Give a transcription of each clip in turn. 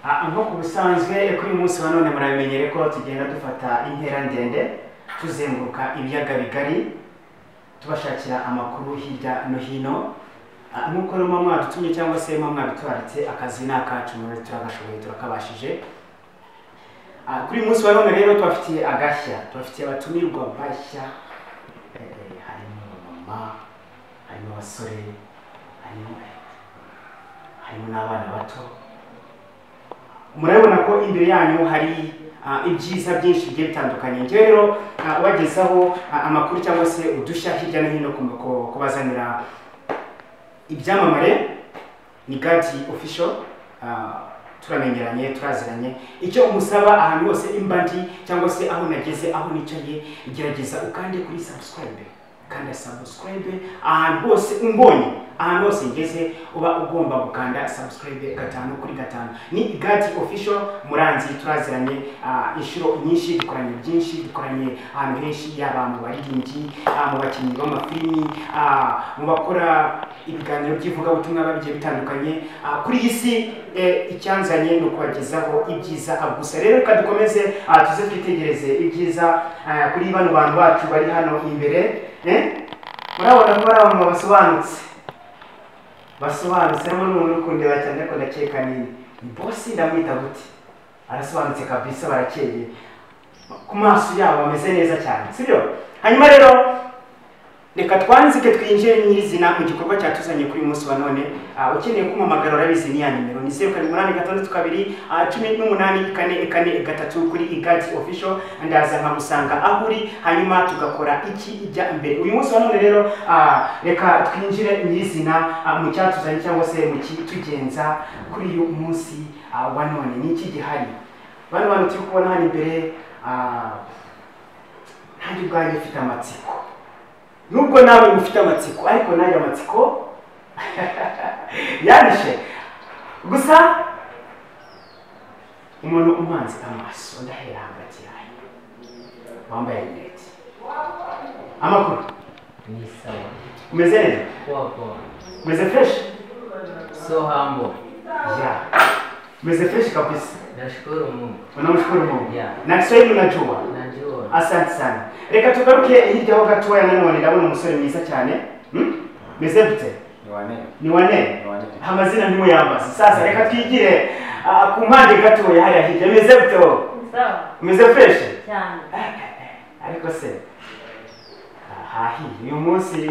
Nk'uko bisanzwe kuri uyu munsi wa none murabimenyere ko tugenda dufata intera ndende tuzenguruka ibiyaga bigari tubashakira amakuru hirya no hino. Nk'uko rero mwadutumye cyangwa se mwabitwaritse akazi n'akacu muri turagashoboye turakabashije. Kuri uyu munsi wa none rero tubafitiye agashya, tubafitiye abatumirwa bashya, harimo mama, harimo abasore, harimo n'abana bato. Murabona ko imbere yanyu hari ibyiza byinshi bigiye bitandukanye. Njye rero wagezaho amakuru cyangwa se udushya hirya no hino kubazanira ibyamamare. Ni Gadi official, turamenyeranye turaziranye. Icyo umusaba ahantu hose imbandi cyangwa se aho nageze aho nicaye, gerageza ukande kuri subscribe, kandi subscribe ahantu hose umbonye, ahantu hose ngeze uba ugomba gukanda subscribe 5/5. Ni Gadi official, muranzi turaziranye inshuro nyinshi, dukoranye byinshi, dukoranye ahantu henshi, yaba mu baririmbyi, mu bakinnyi b'amafilimi, mu bakora ibiganiro by'ivuga ubutumwa babigiye bitandukanye. Kuri iyi si icyanzanye no kubagezaho ibyiza gusa. Rero kadukomeze tuze twitegereze ibyiza kuri bano bantu bacu bari hano imbere. Murabona ko ari abantu basobanutse n'umuntu ukundeba cyane ko ndakeka ni boss, ndamwita gute, arasobanutse kabisa, barakeye ku maso yabo, bameze neza cyane, sibyo? Hanyuma rero reka twanzike twinjire nyirizina mu gikorwa cyatuzanye kuri umunsi wa none. Ukeneye kumamagara urabizi ni ya nimero ni 0786228443 kuri Gadi official, ndaza nkagusanga aho uri, hanyuma tugakora iki ijya imbere. Uyu munsi wa none rero reka twinjire nyirizina mu cyatuzanye cyangwa se mu kitugenza kuri uyu munsi wa none. Ni iki gihari? Bano bantu turi kubona hano imbere, ntabwo ubwanjye mfite amatsiko, nubwo nawe ufite amatsiko, ariko nayo amatsiko yanishe. Gusa umuntu umanzi amaso ndahera hagati yayo, wambaye net. Amakuru ni sawa, umeze neza? poa. Umeze fresh? So humble. Yeah, umeze fresh kabisa. Nashukuru Mungu. Unamshukuru Mungu? Yeah. Na Kiswahili unajua? Najua. Asante sana. Reka tugaruke hirya ho gatoya nanone, ndabona umusore mwiza cyane. Meze gute? Ni wane. Amazina ndimo yambaza. Sasa reka twigire ku mpande gatoya haya hirya. Meze gute ho? Sawa. Meze fresh? Cyane. Ariko se uyu munsi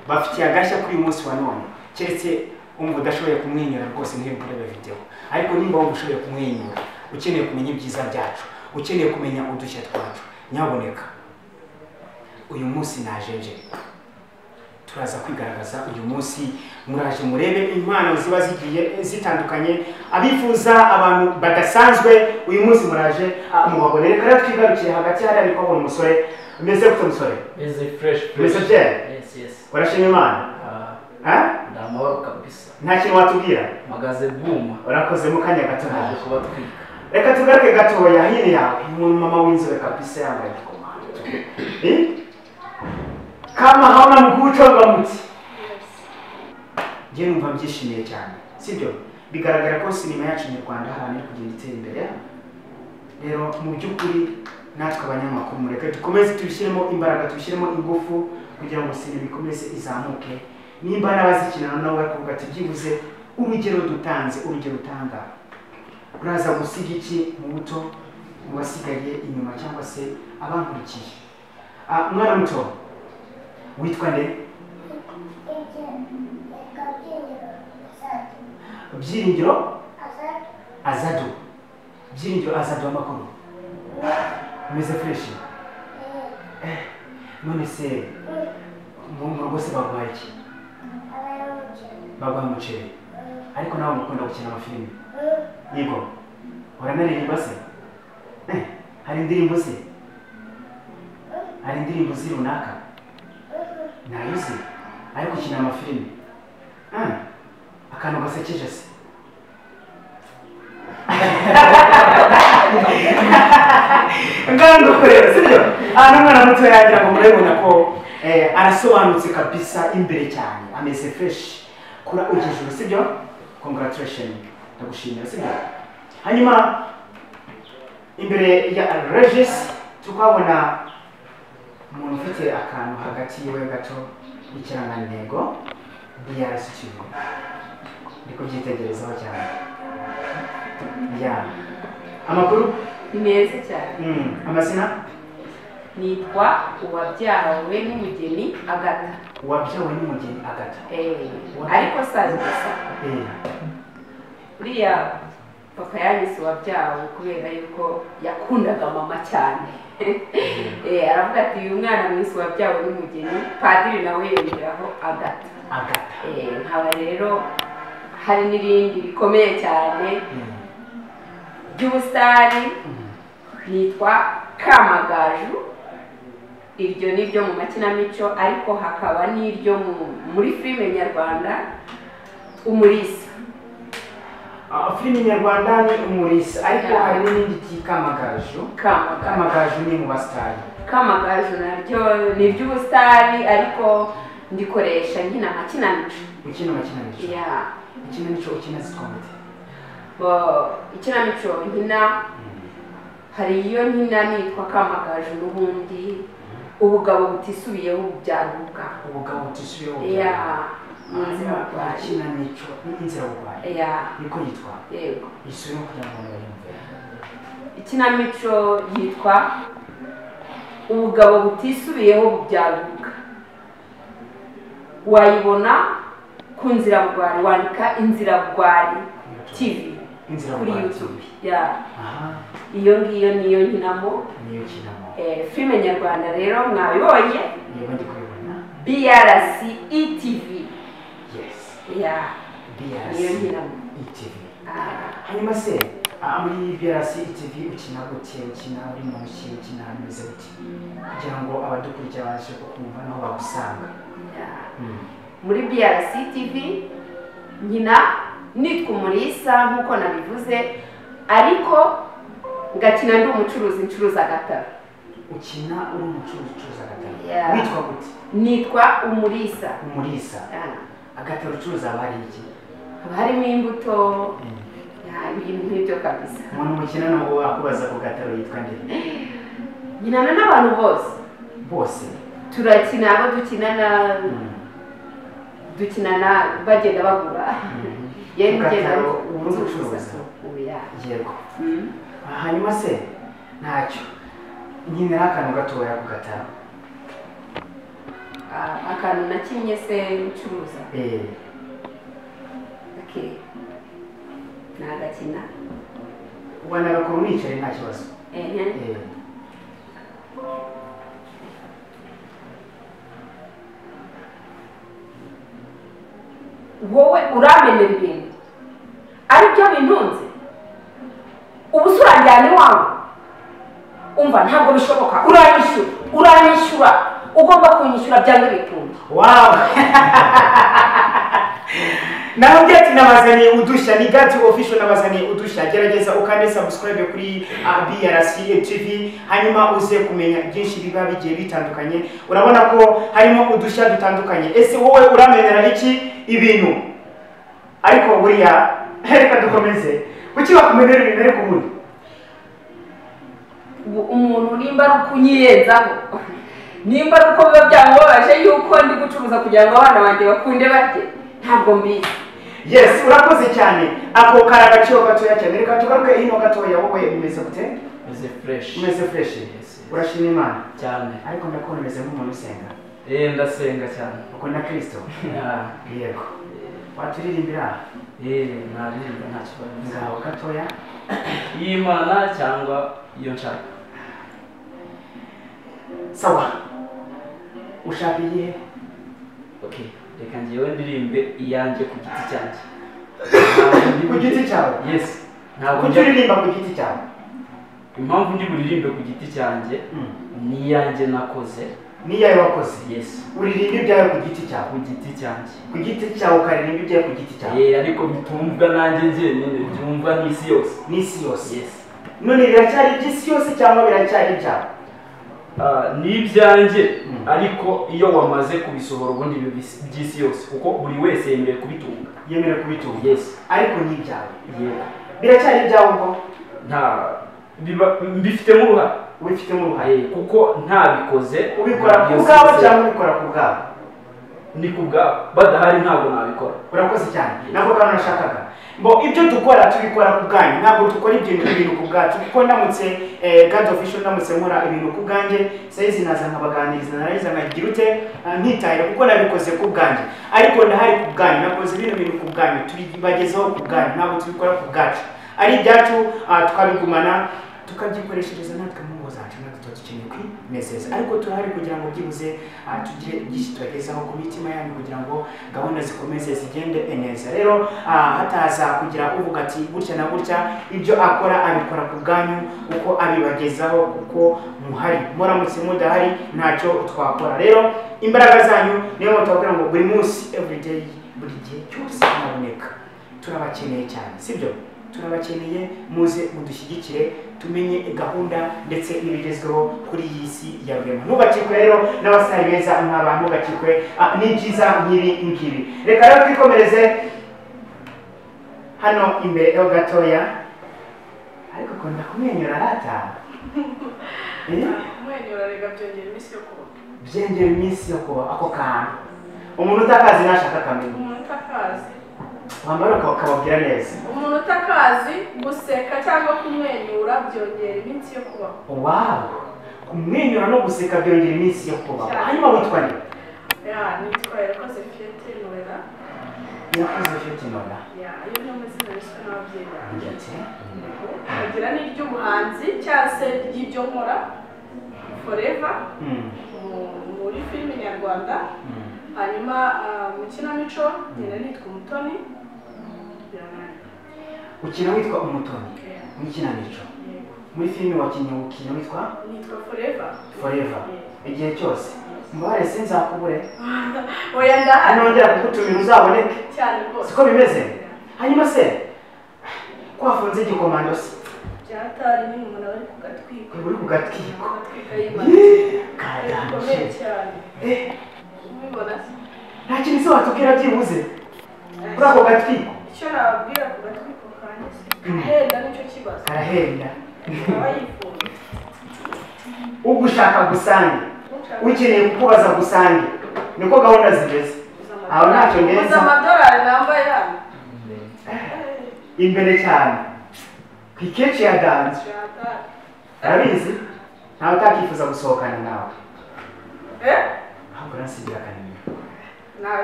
bafitiye agashya kuri uyu munsi wa none. Keretse umva udashoboye kumwenyura rwose ntibikore video, ariko nimba wumva ushoboye kumwenyura, ukeneye kumenya ibyiza byacu, ukeneye kumenya udushya twacu, nyaboneka uyu munsi najeje turaza kwigaragaza. Uyu munsi muraje murebe impano ziba zigiye zitandukanye, abifuza abantu badasanzwe. Uyu munsi muraje mubabonere. Reka twigarukire hagati hari ariko abona umusore. Meze gute umusore? Meze fresh. Meze bye? Yes. Urashimye Imana? Ndamahoro kabisa. Nta kintu watubwira? Magaze buma. Urakoze mu kanya gato naje kubatwika. Reka tugaruke gatoya hino yawe, umuntu mama w'inzobe kabisa yambaye ikomando. Kama hauna mguu chonga muti. Je, numva byishimiye cyane, sibyo? Bigaragara ko sinema yacu mu Rwanda harane kugenda itera imbere. Rero mu by'ukuri natwe abanyamakuru mureke dukomeze tubishyiremo imbaraga, tubishyiremo ingufu kugira ngo sinema ikomeze izamuke. Nimba n'abazikinana nabo bakavuga ati byibuze urugero utanga uraza gusiga iki mu buto mu basigaye inyuma cyangwa se abankurikiye. Mwana muto witwa nde? Byiringiro Azadu. Byiringiro Azadu, amakuru? Umeze fresh? None se mu rugo se baguhaye iki? Baguhaye umuceri. Ariko nawe mukunda gukina amafilimi? Yego. Uranaririmba se? Hari indirimbo se? Hari indirimbo runaka? Nayo se? Ariko ukina amafilimi? Akantu gasekeje se? Ngando kureba, sibyo? N'umwana muto yagira ngo murabona ko arasobanutse kabisa imbere cyane, ameze fresh. kura ujejuru sibyo congratulations ndagushimira sibyo hanyuma imbere ya Regis tukabona umuntu ufite akantu hagati yiwe gato y'ikirangantego DRC TV ndiko byitegerezaho cyane ya amakuru neza cyane amazina nitwa Uwabyawe n'Umugeni Agata. Uwabyawe n'Umugeni Agata ariko sazi gusa uriya papa yanyise Uwabyawe kubera yuko yakundaga mama cyane aravuga ati uyu mwana mwisi Uwabyawe n'Umugeni, padiri nawe yongeraho Agata. Nkaba rero hari n'irindi rikomeye cyane ry'ubusitani nitwa Kamagaju. Iryo ni ryo mu makinamico ariko hakaba n'iryo muri filime nyarwanda Umulisa. Filime nyarwanda ni Umulisa ariko hari n'indi Kamagaju. Kamagaju ni mu basitari. Kamagaju naryo ni ry'ubusitani ariko ndikoresha nkina makinamico. Ukina makinamico? Yeah. Ikinamico ukina zikomete? Ikinamico nkina hari iyo nkina nitwa Kamagaju n'ubundi ubugabo butisubiyeho ubyaruka. Ubugabo butisubiyeho ubyaruka. Inzira bugwaye. Ikinamico inzira bugwaye. Niko yitwa? Yego. Isubiremo kugira ngo bayumve. Ikinamico yitwa ubugabo butisubiyeho ubyaruka. Wayibona ku Nzira Bugwari, wandika Inzira Bugwari TV kuri YouTube. Iyo ngiyo niyo nkinamo. Filime nyarwanda rero mwabibonye BRC ETV. Niyo nkinamo ETV. Hanyuma se muri BRC ETV ukina gute? Ukina uri mu mushyi, ukina hameze gute kugira ngo abadukurikira babashe kumva naho bagusanga? Muri BRC TV nkina nitwa Umulisa nkuko nabivuze ariko ngakina ndi umucuruzi ncuruza agataro. Ukina uri umucuruzi ucuruza agataro? Witwa gute? Nitwa Umulisa. Umulisa. Agataro ucuruza abari iki? Harimo imbuto ibintu nk'ibyo kabisa. Umuntu mukina naho akubaza ku gataro yitwa nde? Nkinana n'abantu bose. Bose? Turakina abo dukinana bagenda bagura. Gataro uri gucuruza? Yego. Hanyuma se ntacyo nkinira akantu gatoya ku gataro. Akantu nakinnye se ncuruza? Nagakina. Wanagakora unicaye nta kibazo? Wowe uramenera ibintu aribyo bintunze ubu suranjyana iwawe umva ntabwo bishoboka. Uranyishyura ugomba kunyishyura byanga bitunze. Naho byati nabazaniye udushya ni Gati official nabazaniye udushya. Gerageza ukande subscribe kuri BRC TV hanyuma uze kumenya byinshi biba bigiye bitandukanye. Urabona ko harimo udushya dutandukanye. Ese wowe uramenera iki ibintu? Ariko buriya reka dukomeze. Kuki wakumenera ibintu ariko ubundi? Umuntu nimba ari kunyiyenzaho nimba ari uko biba byamubabaje yuko ndi gucuruza kugira ngo abana banjye bakunde barye ntabwo mbizi. Yes, urakoze cyane. Ako karagaciro gatoya cyane. Reka tugaruke hino gatoya. Wowe umeze gute? Umeze fresh. Umeze fresh. Urashima Imana cyane. Ariko ndakubona umeze nk'umuntu usenga. Ndasenga cyane. Ukunda Kristo? Yego. Waturirimbira? Naririmba nta kibazo. Ngaho gatoya. Y'Imana cyangwa iyo nshaka. Sawa. Ushaka iyihe? Okay. Reka ngewe ndirimbe iyanjye ku giti cyanjye. Ku giti cyawe? Yes. Ntabwo uririmba ku giti cyawe. Impamvu ndi buririmbe ku giti cyanjye ni iyanjye nakoze. Ni iyawe wakoze? Yes. Uririmba ibyawe ku giti cyawe? Ku giti cyanjye. Ku giti cyawe ukaririmba ibyawe ku giti cyawe? Ariko bitumvwa nanjye njyenyine, byumvwa n'isi yose. N'isi yose? Yes. None biracyari iby'isi yose cyangwa biracyari ibyawe? ni ibyanjye ariko iyo wamaze kubisohora ubundi by'isi yose kuko buri wese yemerewe kubitunga. Yemerewe kubitunga. Yes. Ariko ni ibyawe. Biracyari ibyawe ubwo? Mbifitemo uruhare. Ubifitemo uruhare kuko ntabikoze. Ubikora ku bwawe cyangwa ubikora ku bwawe? Ni ku bwawe, badahari ntabwo nabikora. Urakoze cyane, ntabwo kandi nashakaga ibyo dukora tubikora ku bwanyu, ntabwo dukora ibintu ku bwacu kuko ndamutse God official ndamutse nkora ibintu ku bwanjye sayizi naza nkabaganiriza narayiza nkagira ute ntitahira kuko nabikoze ku bwanjye, ariko ndahari ku bwanyu, nakoze bino bintu ku bwanyu, tubibagezeho ku bwanyu, ntabwo tubikora ku bwacu, ari ibyacu tukabigumana tukabyikoreshereza natwe mu ngo zacu, natwe tuba dukeneye kwinezeza, ariko turahari kugira ngo byibuze tugire byinshi tubagezaho ku mitima yanyu kugira ngo gahunda zikomeze zigende neza. Rero hataza kugira uvuga ati gutya na gutya, ibyo akora abikora ku bwanyu uko abibagezaho kuko muhari, muramutse mudahari ntacyo twakora. Rero imbaraga zanyu niyo mutubwira ngo buri munsi everyday, buri gihe cyose naboneka, turabakeneye cyane, sibyo? Turabakeneye, muze mudushyigikire tumenye gahunda ndetse n'ibigezweho kuri iyi si ya rurema. Ntugacikwe rero n'abasitari beza nk'aba, ntugacikwe n'ibyiza nk'ibi ngibi. Reka rero twikomereze hano imbere ho gatoya, ariko kunda kumwenyura rata. Kumwenyura rega byongera iminsi yo kuba. Byongera iminsi yo kuba ako kantu. Umuntu utakazi nashaka kamenya. Umuntu utakazi wambara ukababwira neza. Umuntu utakazi guseka cyangwa kumwenyura byongera iminsi yo kubaho. Wow, kumwenyura no guseka byongera iminsi yo kubaho. Hanyuma witwa nde? Nitwa Yakoze Fiete Noella. Yakoze Fiete Noella. Iyo ni amazina yiswe n'ababyeyi banjye. Agira n'iry'ubuhanzi cyangwa se ry'ibyo nkora forever muri filime nyarwanda. Hanyuma mu kinamico nyine nitwa Umutoni. Ukina witwa Umutoni mu kinamico. Muri filime wakinnye ukina witwa Forever. Igihe cyose mbare sinzakubure. Oya ndahari. Nongera kugutumira uzaboneke. Cyane rwose. Siko bimeze. Hanyuma se kwafunze igikomando se. Byatari ni umuntu ari kugatwika. Uri kugatwiko. Karaje cyane. Ubibona se? Nta kintu se watubwira byibuze. Kuri ako gatwiko. Icyo nababwira ku gatwiko kanje se. Karahenda nicyo kibazo. Karahenda. Abayifunga. Ugushaka gusange. Ukeneye kukubaza gusange. Niko gahunda zigeze. Aho ntacyo ngenza. Amadolari nambaye hano. Imbere cyane. Kwikechi ya dance. Arabizi? Ntawe utakifuza gusohokana nawe. Ahubwo nasigira kanini.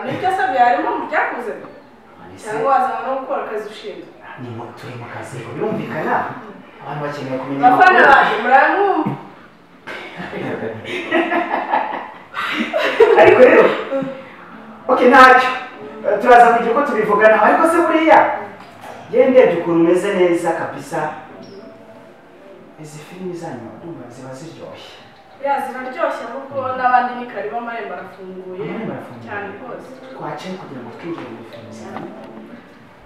Nibyo se byarimo mu byakuze. Cyangwa wazana no gukora akazi ushinzwe. Ni turi mu kazi birumvikana. Abantu bakeneye kumenya amakuru. Bafana baje muramwumva. Ariko rero okay ntacyo turaza kugira ko tubivugana ariko se buriya yendebye ukuntu umeze neza kabisa. Izi filimi zanyu ndumva ziba ziryoshye. Ziraryoshye kuko n'abandi ni karibu amarembo arafunguye cyane rwose. Twaciye kugira ngo twinjire muri filimi zanyu.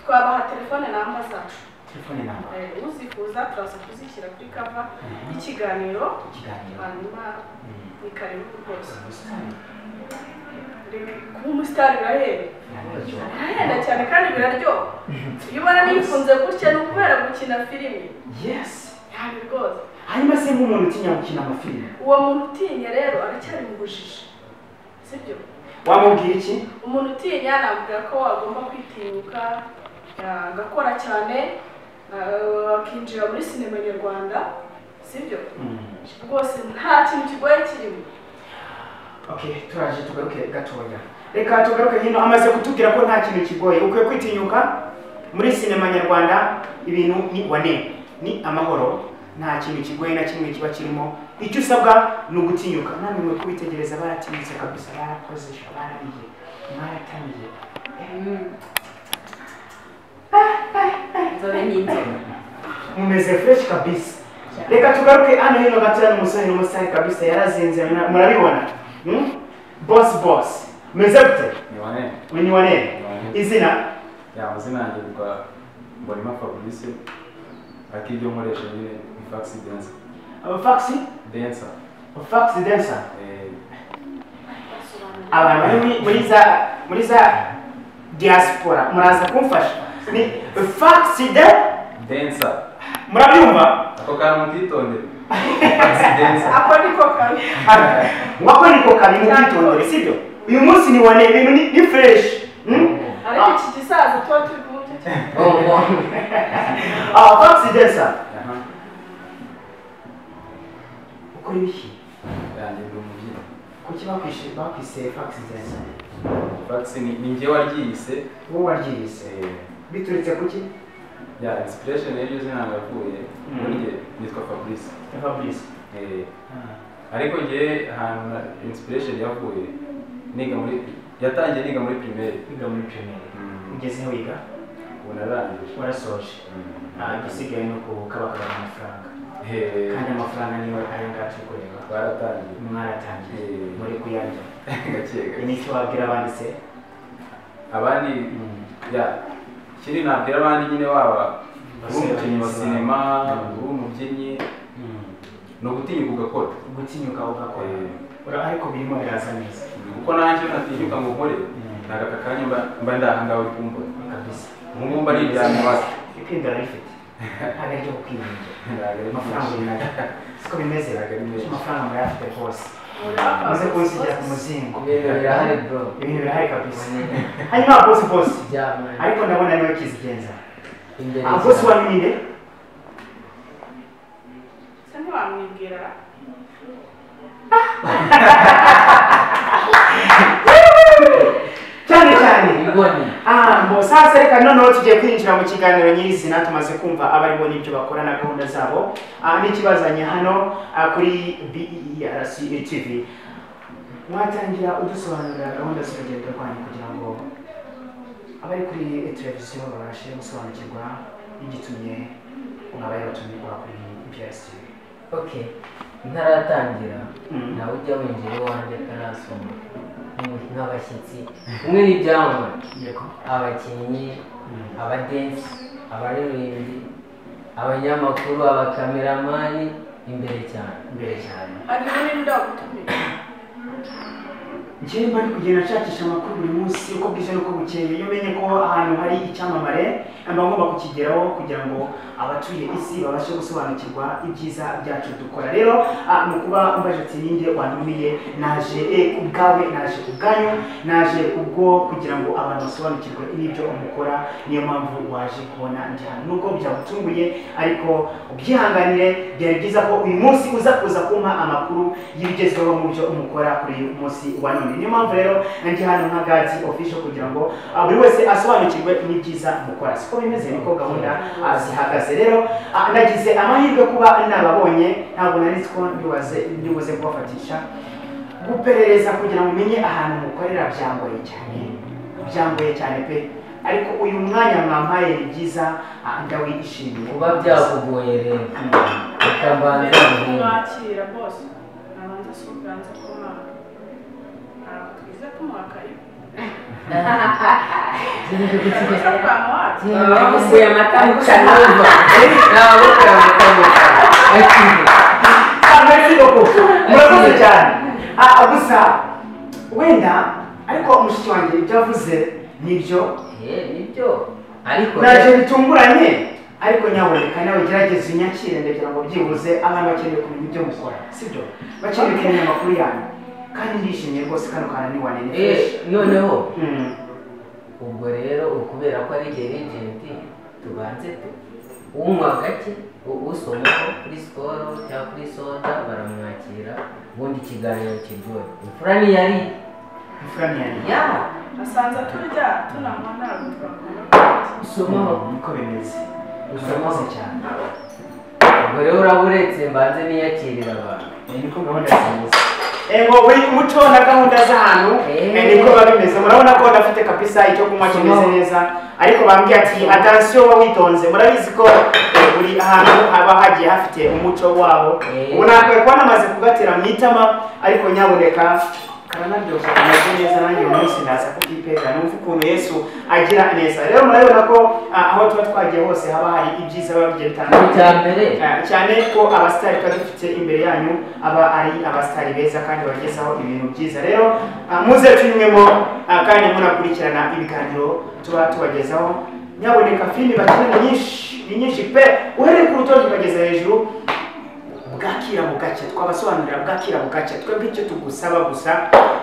Twabaha telefone namba zacu. Telefone namba. Uzifuza turaza kuzishyira kuri cover y'ikiganiro. Hanyuma ni karibu rwose. Kuba umusitari birahenda. Birahenda cyane kandi biraryoha. Iyo ubona nifunze gutya ni ukubera gukina filimi. Yes. Yani rwose. Hanyuma se nk'umuntu utinya gukina amafilimi. Uwo muntu utinya rero aracyari mu bujiji. Sibyo? Wamubwira iki? Umuntu utinya navuga ko agomba kwitinyuka, agakora cyane, akinjira muri sinema nyarwanda. Sibyo? Rwose nta kintu kigoye kirimo. Okay, turaje tugaruke gatoya. Reka tugaruke hino amaze kutubwira ko nta kintu kigoye. Ukwiye kwitinyuka muri sinema nyarwanda ibintu ni wane. Ni amahoro. Nta kintu kigoye na kimwe kiba kirimo. Icyo usabwa ni ugutinyuka. Namwe mwe kubitegereza baratinyitse kabisa, barakoze barariye. Mwaratamiye. Nzobe n'inzobe. Mumeze fresh kabisa. Reka tugaruke hano hino gatoya n'umusore kabisa yarazinze murabibona. Boss. Meze gute? Ni wane. Izina? Ya mazina yanjye kwa Mbonima Fabrice. Akibyo nkoresha nyine Faxi Dancer. Faxi? Dancer. Fax dancer. Abantu bari muri za diaspora muraza kumfasha. Ni fax dancer. Murabyumva? Ako kantu mutitondere. Fax dancer. Ako niko kabi. Wako niko kabi mutitondere, sibyo? Uyu munsi ni wane ibintu ni fresh. Ariko iki gisaza tuba turi kumutse. Fax dancer. Ukora iki? Yanjye ndi umubyeyi. Kuki bakwise fax dancer? Fax ni njye waryise. Wowe waryise. Biturutse kuki? Ya inspiration y'iryo zina navuye. Muri nitwa Fabrice. Fabrice. Ariko ngiye ahantu inspiration yavuye yatangiye niga muri primaire. Ugeze wiga? Narangije. Warasoje. Igisigaye no kubakabakaba amafaranga. Kandi amafaranga niyo ari ngacu kureba. Twaratangiye. Mwaratangiye. Muri kuyarya. Gakeka. Ni cyo wabwira abandi se? Abandi kiri nabwira abandi nyine waba umukinnyi wa sinema, umubyinnyi no gutinyuka ugakora. Gutinyuka ugakora. Ariko birimo biraza neza. Kuko nanjye natinyuka ngo nkore nagaka kanya mba ndahangawe uri kumbona. Kabisa. Mungu mba ari ibyanyu basi. Ipinda rifite. Hagati yo kwiyunga. Amafaranga y'inaga. Siko bimeze. Amafaranga murayafite hose. Maze kunsigira ku muzingo. Birahari bro. Ibintu birahari kabisa. Hanyuma boss. Ariko ndabona niwe kizigenza. Boss wa ninde? Sani wamwibwira. Cyane. Sasa reka noneho tugiye kwinjira mu kiganiro nyirizina tumaze kumva abaribo n'ibyo bakora na gahunda zabo. N'ikibazanye hano kuri BERC TV. Mwatangira udusobanurira gahunda z'urugendo rwanyu kugira ngo abari kuri televiziyo babashe gusobanukirwa n'igitumye mwabaye batumirwa kuri BERC TV. Okay. Ntaratangira nawe ujya winjira iwanjye atarasoma nk'abashyitsi umwe n'ibyamamare abakinnyi abadensi abaririmbyi abanyamakuru abakameramani imbere cyane Ari muri ndagutumira. Njyewe bari kugenda nshakisha amakuru buri munsi uko bwije n'uko bukeye. Iyo menye ko ahantu hari icyamamare mba ngomba kukigeraho kugira ngo abatuye isi babashe gusobanukirwa ibyiza byacu dukora. Rero mu kuba umbaje ati ninde wantumiye naje kubwawe naje kubwanyu naje kubwo kugira ngo abantu basobanukirwe n'ibyo umukora. Niyo mpamvu waje kubona ndi hano nubwo byagutunguye ariko ubyihanganire. Byari byiza ko uyu munsi uza kuza kumpa amakuru y'ibigezweho mu byo umukora kuri uyu munsi wa none. Niyo mpamvu rero ndi hano nka Gazi official kugira ngo buri wese asobanukirwe n'ibyiza mukora. Siko bimeze niko gahunda zihagaze. Rero nagize amahirwe kuba nababonye ntabwo nari ko ndibuze kubafatisha guperereza kugira ngo umenye ahantu mukorera byamboye cyane pe. Ariko uyu mwanya mwampaye ni byiza ndawishimiye. kuba byakugoye rero ukabanza Mwakira boss. Nabanza suganza kuma. Twize kumwakaye. Bamusuye amata mu kanwa. Murakoze cyane. Gusa wenda ariko umushiki wanjye ibyo avuze nibyo ariko naje bitunguranye ariko nyaboneka nawe gerageza unyakire ndagira ngo byibuze abantu bakeneye kumenya ibyo mukora sibyo bakeneye kumenya amakuru yanyu kandi ndishimye rwose kano kana ni wane noneho ubwo rero ukubera ko ari agent tubanze unywa gake usomaho kuri sikoro cyangwa kuri soda baramwakira ubundi ikiganiro kiryohe imfura ntiyari asanze turya tunanywa ntabwo twakora usomaho niko bimeze urakoze cyane. ubwo rero uraburetse mbanze niyakirira abantu niko gahunda zimeze. Buri muco na gahunda z'ahantu niko babimeze. Murabona ko ndafite kapisa icyo kunywa kimeze neza ariko bambwiye ati attention wowe witonze. Murabizi ko buri ahantu haba hagiye hafite umuco wabo. Ubu nakwiye kuba namaze kugatera mu itama ariko nyaboneka karanaryoshye kameze neza nanjye uyu munsi ndaza kukipera numva ukuntu Yesu agira neza. Rero murabona ko aho tuba twagiye hose haba hari ibyiza biba bigiye bitandukanye cyane ko abasitari tuba dufite imbere yanyu aba ari abasitari beza kandi bagezaho ibintu byiza. Rero muze tunyuremo kandi munakurikirana ibiganiro tuba tubagezaho. Nyaboneka filimi bakina ni nyinshi pe, uhereye ku rutonde ukageza hejuru. Bwakira bugacya, twabasobanurira bwakira bugacya. Twebwe icyo tugusaba gusa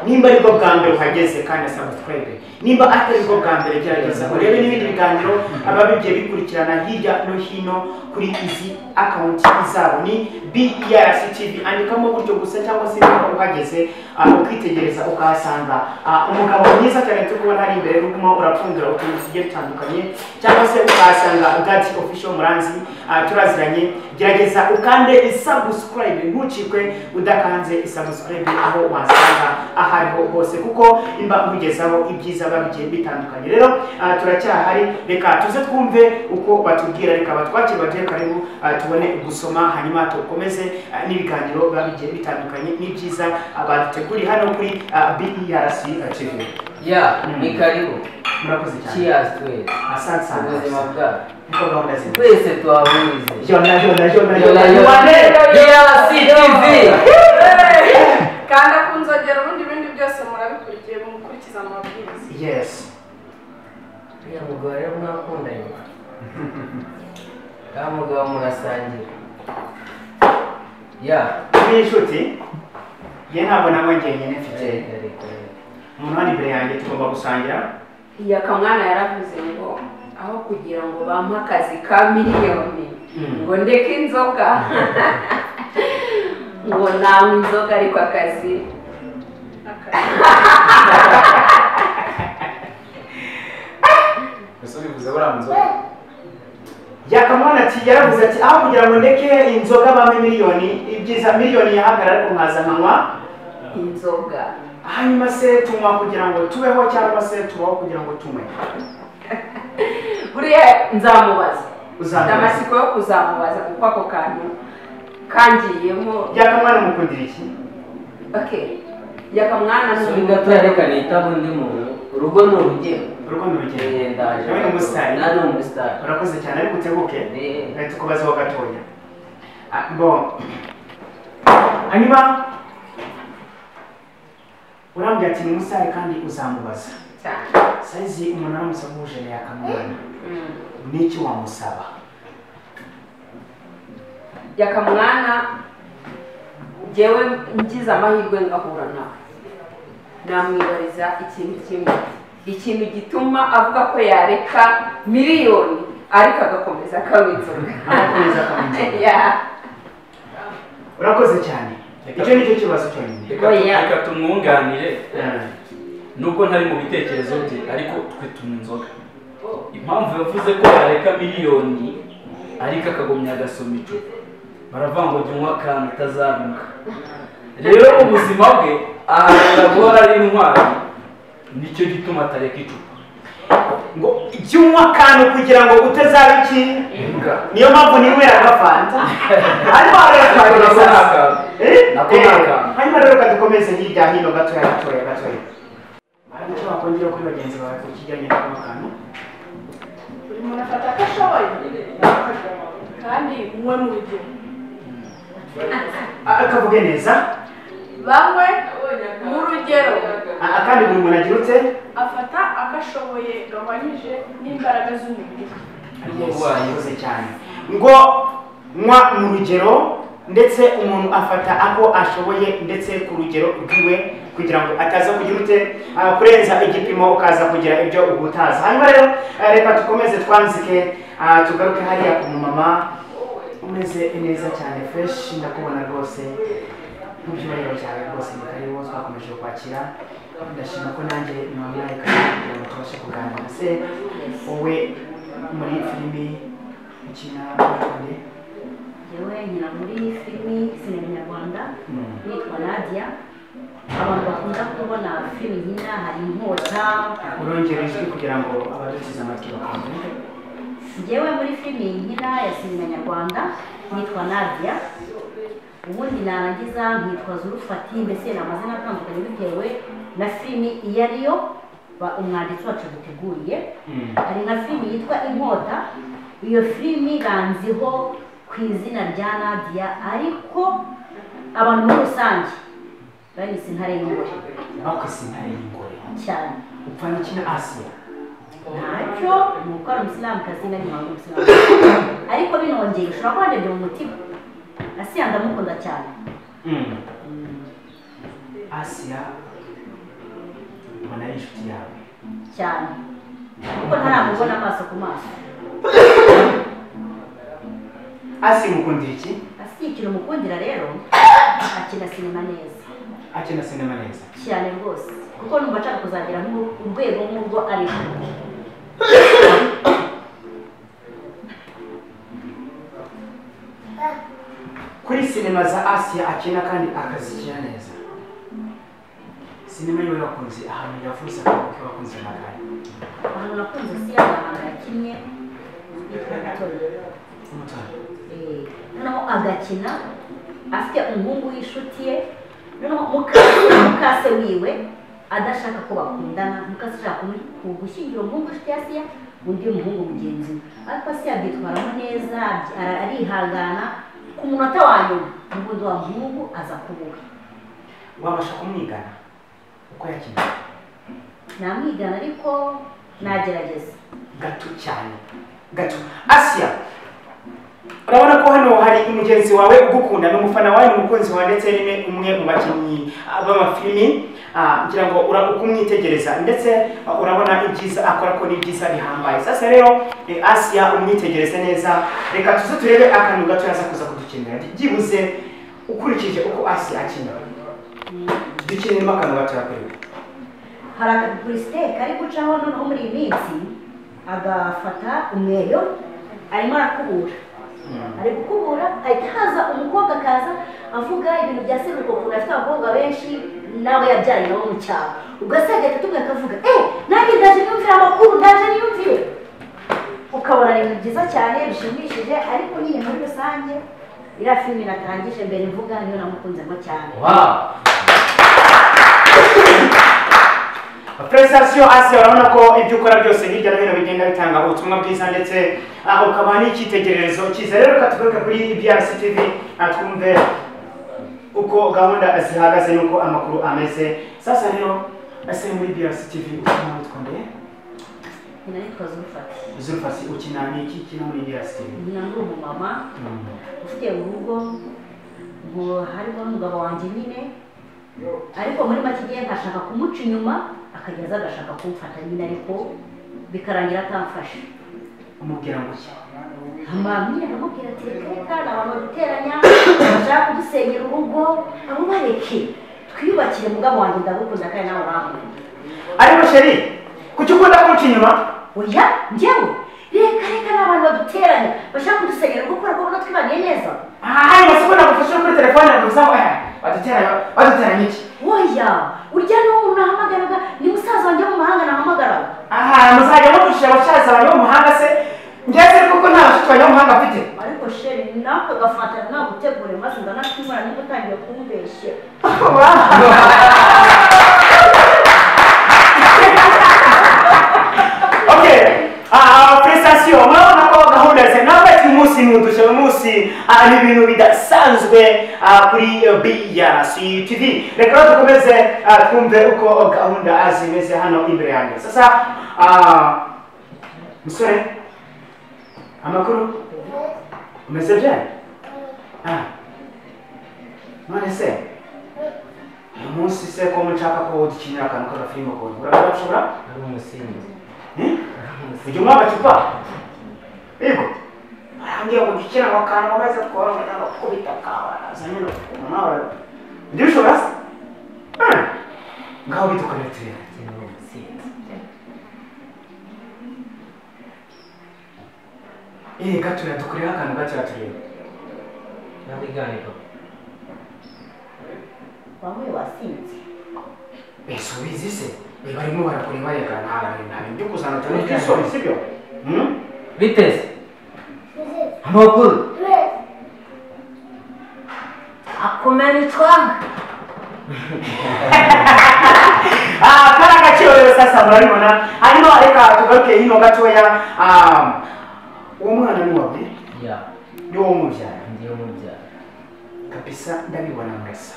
nimba ari bwo bwa mbere uhageze kandi subscribe, nimba atari bwo bwa mbere gerageza urebe n'ibindi biganiro ababigiye bikurikirana hirya no hino kuri izi account zabo ni BERC TV. Andikamo gutyo gusa cyangwa se niba uhageze ukitegereza ukahasanga umugabo mwiza cyane tukubona hari imbere urimo urapfundura utuntu tugiye dutandukanye, cyangwa se ukahasanga Gadi official Muranzi turaziranye. Gerageza ukande subscribe, ntucikwe udakanze subscribe aho wasanga ahariho hose, kuko imba mugezaho ibyiza babigiye bitandukanye. Rero turacyahari, reka tuze twumve uko batubwira, reka batwakire bagiye karibu tubone gusoma, hanyuma tukomeze n'ibiganiro babigiye bitandukanye n'ibyiza abaduteguriye hano kuri BERC TV. Ni karibu. Murakoze cyane. Cheers twese. Asante sana. Ubuzima bwacu. Niko gahunda ziri. Twese twahurize. Jona. BERC TV. Kanda kunzogera ubundi ibindi byose murabikurikiye mukurikiza amabwiriza. Yes. Ya mugabo rero mwakundanye. Ka mugabo murasangira. Turi inshuti. Ye ntabwo nabwo njyenyine mfite. Umuntu hano imbere yanjye tugomba gusangira. Kamwana yaravuze ngo aho kugira ngo bampe akazi ka miliyoni ngo ndeke inzoga ngo nanywe inzoga ariko akazi ese bivuze buriya nzoga Kamwana ati yaravuze ati aho kugira ngo ndeke inzoga bampe miliyoni, ibyiza miliyoni yahagarara ariko nkaza nkanywa inzoga, hanyuma se tunywa kugira ngo tubeho cyangwa se tubaho kugira ngo tunywe. buriya nzamubaza ndamasiko yo kuzamubaza kuko ako kantu kangiyemo. Kamwana mukundira iki? Kamwana ni gato reka nitaba undi muntu. Urugo ni urugero. Ndaje. Nawe ni umusitari. Nani umusitari. Urakoze cyane ariko utebuke. Tukubazaho gatoya. Bon. Hanyuma urambwira ati ni umusitari kandi uzamubaza. Saizi umuntu aramusaba uje Kamwana. Niki wamusaba? Kamwana jewe ngize amahirwe ngahura nawe, namwibariza ikintu gituma avuga ko yareka miliyoni ariko agakomeza akanywa inzoga. Urakoze cyane. Icyo nicyo kibazo cyonyine. Reka tumwunganire. Nubwo ntari mu bitekerezo bye ariko twe tunywa inzoga. Impamvu yavuze ko yareka miliyoni ariko akagumya agasoma icupa, baravuga ngo jya unywa akantu utazaruka. Rero ubuzima bwe aharanira guhora ari intwari, nicyo gituma atareka icupa. Ngo jya unywa akantu kugira ngo utazaba iki? Niyo mpamvu ninywera agafanta. Hanyuma rero kadukomeze hirya hino gatoya. Hari icyo wakongera kuri bagenzi bawe ku kijyanye n'akantu? Buri muntu afata ko ashoboye kandi muwe mu rugero. Akavuge neza. Bamwe mu rugero. Kandi buri muntu agira ute? Afata akashoboye gahwanyije n'imbaraga z'umubiri. Yavuze cyane ngo nywa mu rugero, ndetse umuntu afata ako ashoboye ndetse ku rugero rwiwe kugira ngo ataza kugira ute kurenza igipimo ukaza kugira ibyo ubutaza. Hanyuma rero reka tukomeze twanzike tugaruke hariya ku mama umeze neza cyane fresh, ndakubona rwose nk'ibyubahiro cyawe rwose ni karibu, twakomeje kwakira. Ndashima ko nanjye mwamwaye kugira ngo tubashe kuganira. Se wowe muri filimi ukina Ukundi? Yewe nkina muri filimi sinema nyarwanda nitwa Nadia. Abantu bakunda kubona filimi nkina hari Inkota. Urongera ijwi kugira ngo abadutiza amatwi bakumve. Yewe muri filimi nkina ya sinema nyarwanda nitwa Nadia. ubundi narangiza nkitwa Zurufati, mbese ni amazina atandukanye bitewe na filimi iyo ariyo umwanditsi wacu duteguriye. Hari nka filimi yitwa Inkota, iyo filimi banziho ku izina rya Nadia, ariko abantu muri rusange bari Sintare y'Ingore. Bako Sintare y'Ingore cyane. Upfa n'ikina Asia ntacyo ni uko ari umusilamu kazi na nyuma y'umusilamu, ariko binongeye ushobora kuba ndebye mu mutima. Asia ndamukunda cyane. Asia ubona ari inshuti yawe cyane, kuko ntaramubona amaso ku maso. Asia mukundira iki? Asia ikintu mukundira rero, akina sinema neza. Akina sinema neza cyane rwose, kuko numva nshaka kuzagera urwego nk'urwo ariho. Kuri sinema za Asia akina kandi akazikina neza. Sinema yiwe wakunze ahantu yavuze ko wakunze magari. Ahantu nakunze Asia ahantu yakinnye yitwa Umutoni. Noneho agakina afite umuhungu w'inshuti ye, noneho mukase wiwe adashaka ko bakundana, mukase ashaka gushyingira umuhungu w'inshuti ya Asia undi muhungu mugenzi we, ariko Asia abyitwaramo neza, arihangana. Ku munota wa nyuma ubundi wa muhungu aza kubura. Wabasha kumwigana uko yakina? Namwigana ariko nagerageza gato cyane, gato. Asia, urabona ko hano hari umugenzi wawe ugukunda, n'umufana wawe, n'umukunzi wawe, ndetse rimwe umwe mu bakinnyi b'amafilimi, ngira ngo ukumwitegereza ndetse urabona ibyiza akora ko n'ibyiza bihambaye. Sasa rero Asia umwitegereze neza, reka tuze turebe akantu gato yaza kuza kudukenera byibuze ukurikije uko Asia akina. Dukenera akantu gato yakorewe. Hari akapurisite kari gucaho noneho muri iyi minsi, agafata umweyo arimo arakubura. Ari gukubura, ahita haza umukobwa akaza avuga ibintu bya seruko, ukuntu afite abakobwa benshi nawe yabyariye nabo mu cyaro. Ugasanga atubwira akavuga nanjye ndaje niyumvira amakuru, ndaje niyumvire. Ukabona ibintu byiza cyane bishimishije, ariko nyine muri rusange iriya filimi natangije mbere mvuga niyo namukunzemo cyane. Prestation Asia, urabona ko ibyo ukora byose hirya no hino bigenda bitanga ubutumwa bwiza, ndetse ukaba n'icyitegererezo cyiza. Rero katugaruka kuri BRC TV twumve uko gahunda zihagaze nuko amakuru ameze. Sasa rero ase muri BRC TV ukina witondeye? Nitwa Zurufati. Zurufati, ukina n'iki kino muri BRC TV? Nkina ndi umumama ufite urugo, harimo n'umugabo wanjye nyine, ariko muri make igihe nkashaka kumuca inyuma akageza agashaka kumfata nyine, ariko bikarangira atamfashe. Umubwira ngo iki? Nyine amubwira ati reka abantu baduteranya bashaka kudusenyera urugo, abo bareke twiyubakire, mugabo wanjye ndagukunda kandi nawe urankunda. Ariko sheri, kuki ukunda kumuca inyuma? Oya njyewe reka n'abantu baduteranya bashaka kudusenyera urugo kubera ko ubona twibaniye neza. Masiko nagufashe kuri telefone gusa baduteranya iki? Oya, urya n'umuntu nahamagaraga ni musaza wanjye mu mahanga nahamagaraga. Muzajya mudushyira abasaza bari mu mahanga se? Ngeze kuko nta bashiki bari mu mahanga mfite. Ariko sheri nako gafatana nagutegure maze ndanakimura niba utangiye kumubeshya. Okay, prestation murabona ko gahunda ze nabati umunsi n'udusha umunsi ni ibintu bidasanzwe kuri BRC TV. Reka dukomeze twumve uko gahunda zimeze hano imbere yanjye. Sasa musore, amakuru umeze bya? None se uyu munsi se ko mushaka ko dukinira akantu k'agafilime ko urashobora? Ari umusinzi. Ujya umwaka cupa? Yego. Arambwira ngo dukina ngo akantu maze tworohera no kubita kabarazanye no kumwawe. Ndi ushobora se? Ngaho bidukorera turera. Gatura dukorera akantu gatura turera. Nabigane papa. Bamwe wasinze. Ubizi se? Barimo barakureba reka nta byo kuzana cyane cy'isoni sibyo? Biteze. Amakuru. kumena icwanga. kari agaciro rero sasa murabibona. Hanyuma reka tugaruke hino gatoya. Uwo mwana ni wawe? Ya. Ni wowe umubyara? Ndiyo mubyara. Kabisa ndabibona murasa.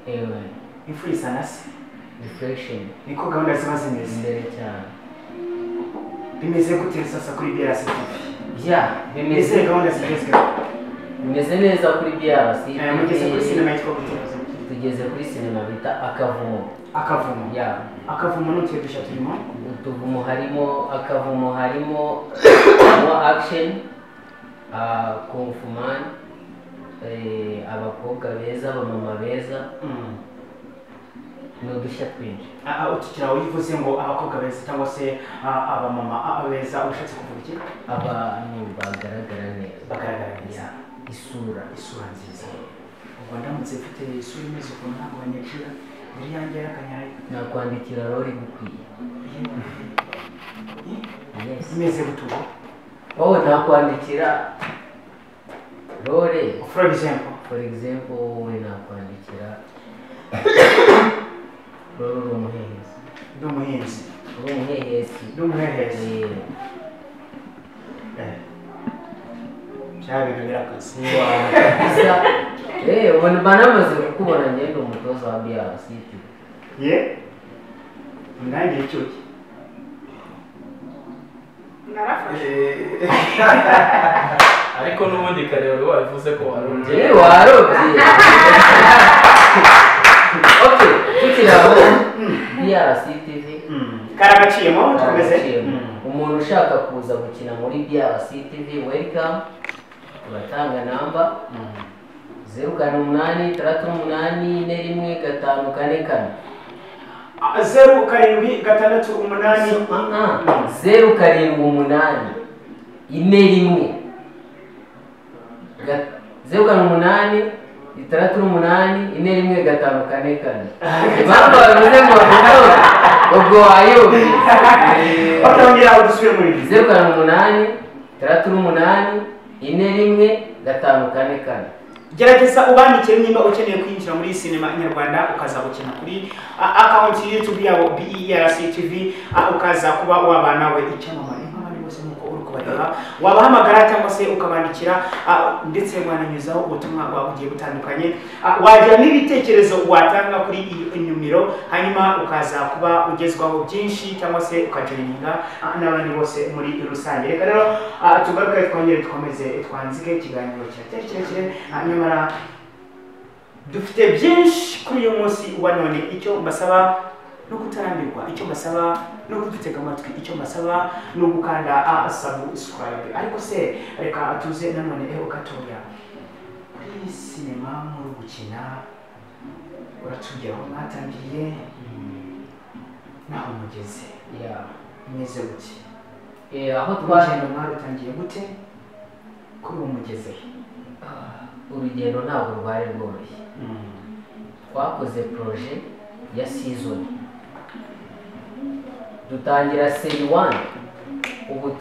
Ewe. Imfura isa na se? Reflection. Niko gahunda ziba zimeze. Imbere cyane. Bimeze gute sasa kuri BRC TV? Ya, Bimeze gahunda zigezweho. Bimeze neza kuri BRC. Mugeze kuri sinema yitwa gute? Tugeze kuri sinema bita Akavumo. Akavumo. Ya. Akavumo n'utuye dushya turimo? Utuvumo harimo Akavumo harimo action, kung fu man, abakobwa beza, abamama beza. Ni udushya twinshi. Utukira wivuze ngo abakobwa beza cyangwa se abamama beza ushatse kuvuga iki? Abantu bagaragara neza. Bagaragara neza. Isura nziza. Ubwo ndamutse mfite isura imeze ukuntu ntabwo banyakira mbere yanjye y'akanyaye. Nakwandikira rori gukwiye. Imeze gutuba. Nakwandikira rori. For example wowe nakwandikira rori uri umuhehesi. Ndi umuhinzi. Uri umuhehesi. Ndi umuhehesi. Cyangwa ibintu birakaze. Ubona banamaze kukubona ngende umutoza wa BRC. Nanjye icyuki. narafashe. ariko n'ubundi kare wari wabivuze ko warobye. Warobye. Okay, tukiri aho BRC TV. Karagaciyemo tumeze. Umuntu ushaka kuza gukina muri BRC TV, welcome. Turatanga namba 088384154. 088384154. Impamvu bavuze ngo ubwo wayobe. Batongera udusubire muri 088384154. gerageza ubandikire nimba ukeneye kwinjira muri sinema nyarwanda ukaza gukina kuri account YouTube yabo BRC TV ukaza kuba wabana we icyamamare nk'abandi bose nuko uri kubareba wabahamagara cyangwa se ukabandikira ndetse mwananyuzaho ubutumwa bwabugiye butandukanye wagira n'ibitekerezo watanga kuri iyi numero hanyuma ukaza kuba ugezwaho byinshi cyangwa se ukajoininga n'abandi bose muri rusange. Reka rero tugaruke twongere dukomeze twanzike ikiganiro kirekire nyamara dufite byinshi kuri uyu munsi wa none. Icyo mbasaba no kutarambirwa, icyo mbasaba no kudutega amatwi, icyo mbasaba no gukanda subscribe. Ariko se reka tuze nanone gatoya kuri sinema muri gukina uratubwira aho mwatangiriye naho mugeze meze gute? Aho twagenda mwarutangiye gute kuri ubu mugeze? Urugendo ntabwo rwari rworoshye. Twakoze projet ya season, dutangira seri 1. Ubu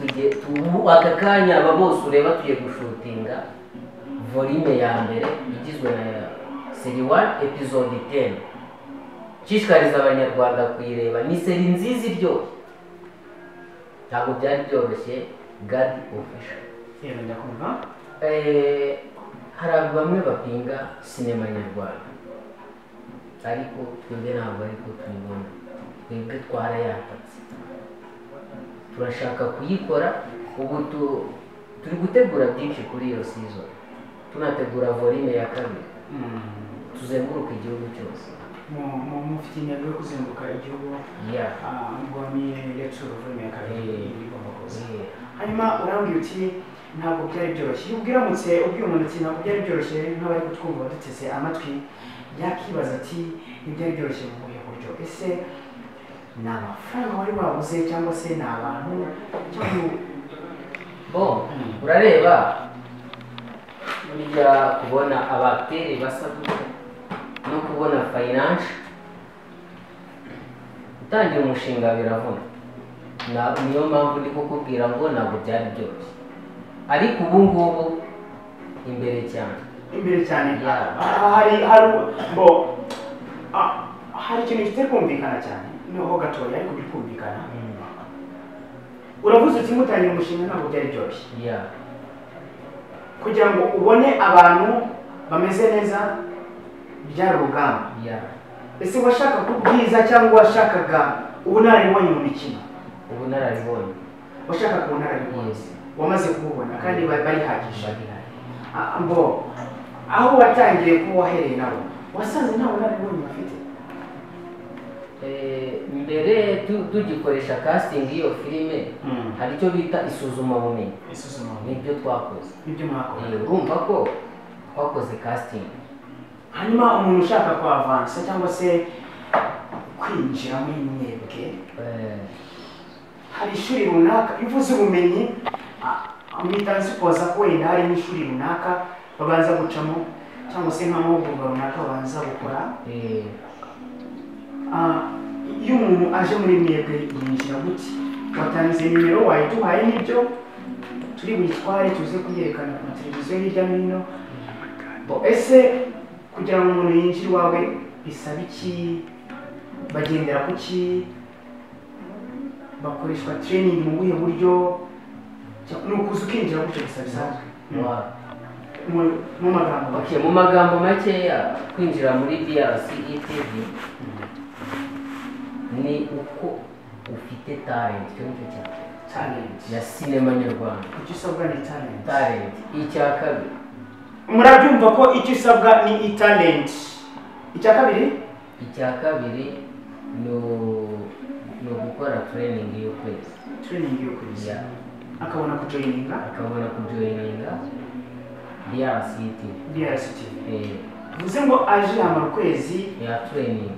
aka kanya aba bose ureba tugiye gushutinga volume ya mbere igizwe na seri 1 episode 10. Nshishikariza abanyarwanda kuyireba, ni seri nziza iryoshye. Ntabwo byari byoroshye. God official. Ndakumva. Hari bamwe bapinga sinema nyarwanda, ariko twebwe ntabwo ariko tubibona. Twebwe twarayatatse, turashaka kuyikora. Ubu turi gutegura byinshi kuri iyo season, tunategura volume ya 2 tuzenguruka igihugu cyose. Mufite intego yo kuzenguruka igihugu? Ngo ni lecture volume ya 2 igomba kuza. Hanyuma urambwira uti ntabwo byari byoroshye. Ubwiramutse ubwiye umuntu ati ntabwo byari byoroshye, nk'abari kutwumva duteze amatwi yakibaza ati ntibyari byoroshye mu buhe buryo? Ese ni amafaranga wari wabuze cyangwa se ni abantu cyangwa urareba burya kubona abateri basa gutya no kubona finance, gutangira umushinga biravuna. Niyo mpamvu ndi kukubwira ngo ntabwo byari byoroshye, ariko ubu ngubu imbere cyane imbere cyane Yeah. hari ikintu kitari kumvikana cyane noneho gatoya ariko biri kumvikana. Uravuze uti mutangira umushinga ntabwo byari byoroshye. Yeah. Kugira ngo ubone abantu bameze neza byari urugamba. Yeah. Ese washaka kubwiza cyangwa washakaga ubunararibonye mu mikino? Ubunararibonye. Washaka kubunararibonye. Yes. Wamaze kububona kandi barihagije. Barihagije. Mbo aho watangiye kuba wahereye nabo wasanze nta bunararibonye bafite? Mbere tugikoresha casting iyo filime hari icyo bita isuzumabumenyi. Nibyo twakoze. Nibyo mwakoze. Urumva ko twakoze casting. Hanyuma umuntu ushaka kwavansa cyangwa se kwinjira muri mwebwe hari ishuri runaka ivuze ubumenyi mpita nsipoza ko wenda hari n'ishuri runaka babanza gucamo cyangwa se nk'amahugurwa runaka babanza gukora. Iyo umuntu aje muri mwebwe yinjira gute? Watanze nimero wayiduhaye n'ibyo turi buyitware tuze kuyerekana ku televiziyo hirya no hino. Ese kugira ngo umuntu yinjire iwawe bisaba iki? Bagendera ku ki? Bakoreshwa training mu buhe buryo? Ni ukuza ukinjira gutyo gusa bisanzwe? Mu magambo makeya kwinjira muri DRC TV ni uko ufite talent. Icyo nicyo cyane Talent ya sinema nyarwanda. icyo usabwa ni talent. Talent. Icya kabiri murabyumva ko icyo usabwa ni talent. Icya kabiri? Icya kabiri ni ugukora training y'ukwezi. Training y'ukwezi. Yeah. Akabona kujoininga DRC TV. Bivuze ngo aje amara ukwezi ya training.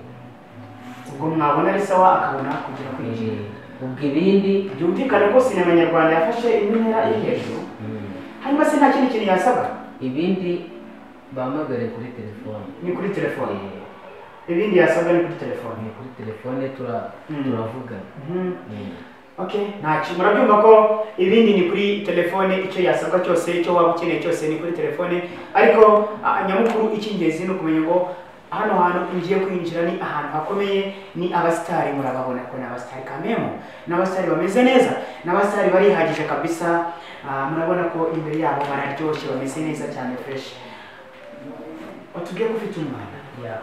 ubwo mwabona ari sawa akabona kugira kwinjira. Ubwo ibindi byumvikana ko sinema nyarwanda yafashe intera iri hejuru. Hanyuma se nta kindi kintu yasabwa? Ibindi bahamagare kuri telefone. Ni kuri telefone. Ibindi yasabwa ni kuri telefone. Ni kuri telefone turavuga. Okay, ntacyo murabyumva ko ibindi ni kuri telefone. Icyo yasabwa cyose, icyo waba ukeneye cyose ni kuri telefone. Ariko nyamukuru icy'ingenzi no kumenya ngo hano hantu ngiye kwinjira ni ahantu hakomeye, ni abasitari. Murababona ko ni abasitari kamemo, n'abasitari bameze neza, n'abasitari barihagije kabisa. Murabona ko imbere yabo bararyoshye, bameze neza cyane, fresh. Watubwiye ko ufite umwana? Yeah.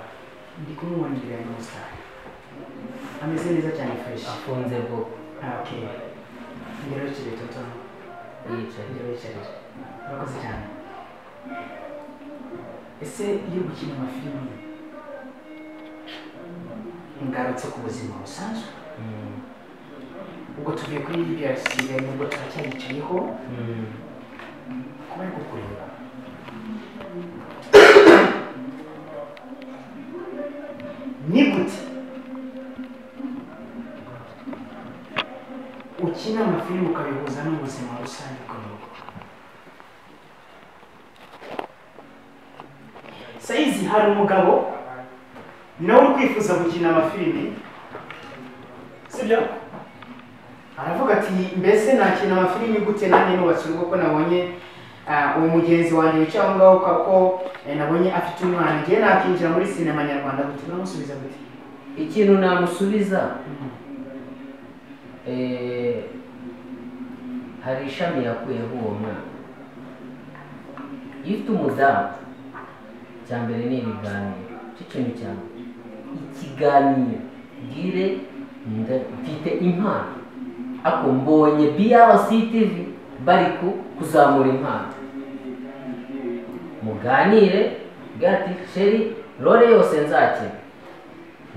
Ndi kumubona imbere ya umusitari ameze neza cyane, fresh, afunze bwo. Okay, ngero kiri toto yicaye. Urakoze cyane. Ese iyo gukina amafilimi ngarutse ku buzima busanzwe, ubwo tuvuye kuri DRC nubwo turacyayicayeho kuba ari kukureba ni gute ukina amafilimi ukabihuza n'ubuzima rusange bw'umuntu? Saizi hari umugabo nawe uri kwifuza gukina amafilimi, sibyo? Aravuga ati mbese nakina amafilimi gute nanjye nubatse urugo ko nabonye uwo mugenzi wanjye wicaye aho ngaho ko nabonye afite umwana, ngiye nakinjira muri sinema nyarwanda gute? Uramusubiza gute? Ikintu namusubiza hari ishami yakuyeho uwo mwana. Iyo ufite umudamu cya mbere ni ibiganiro. Icyo kintu cyane ikiganiro bwire mfite impano ako mbonye DRC TV bari kuzamura impano, muganire gati sheri role yose nzakina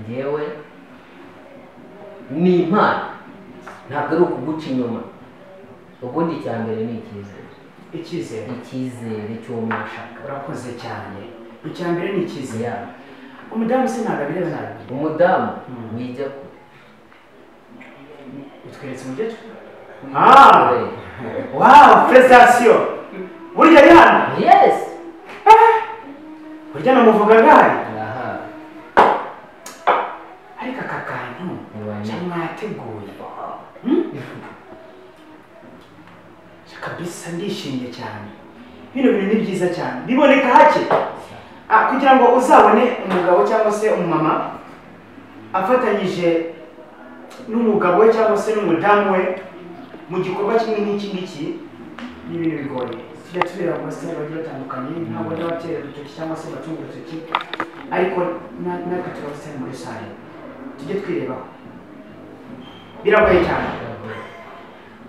ngewe ni impano, ntabwo ari ukuguca inyuma. Ubundi cya mbere ni icyizere cy'uwo mwashaka. Urakoze cyane. Icya mbere ni icyizere. Umudamu se ntabwo abireba nabi? Umudamu wijya ku utweretse umugezi. Wow, prestation. Burya ari hano? Yes. Burya namuvuga gari? Aha. Ariko aka kantu cyamwateguye. Kabisa ndishimye cyane. bino bintu ni byiza cyane biboneka hake kugira ngo uzabone umugabo cyangwa se umumama afatanyije n'umugabo we cyangwa se n'umudamu we mu gikorwa kimwe n'iki ngiki ni ibintu bigoye tujya tureba mu basitari bagiye batandukanye ntabwo n'abatera urutoki cyangwa se batunga urutoki ariko natwe turabasitari muri rusange tujye twirebaho biragoye cyane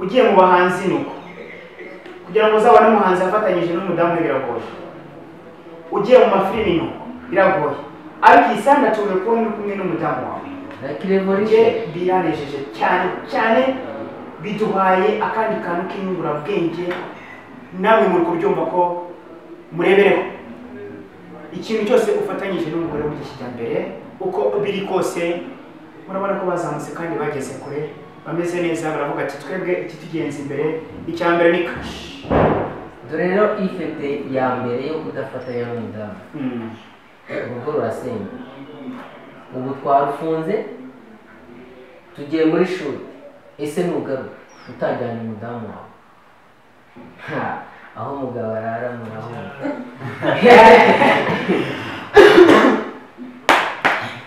ugiye mu bahanzi nuko kugira ngo uzabone umuhanzi afatanyije n'umudamu we biragoye ugiye mu mafilimi nuko biragoye ariko iyi sanda tuwe kubona uri kumwe n'umudamu wawe biranejeje cyane cyane biduhaye akandi kantu k'inyungurabwenge namwe muri kubyumva ko murebereho ikintu cyose ufatanyije n'umugore w'ikijyambere uko biri kose murabona ko bazamutse kandi bageze kure bameze neza baravuga ati twebwe iki tugenza imbere icya mbere ni kashi. Dore rero ifite ya mbere yo kudafatanya n'umudamu urugo rurasenya ubu twarufunze tugiye muri shuri ese nugaruka utajyanye umudamu wawe aho umugabo arara murahunga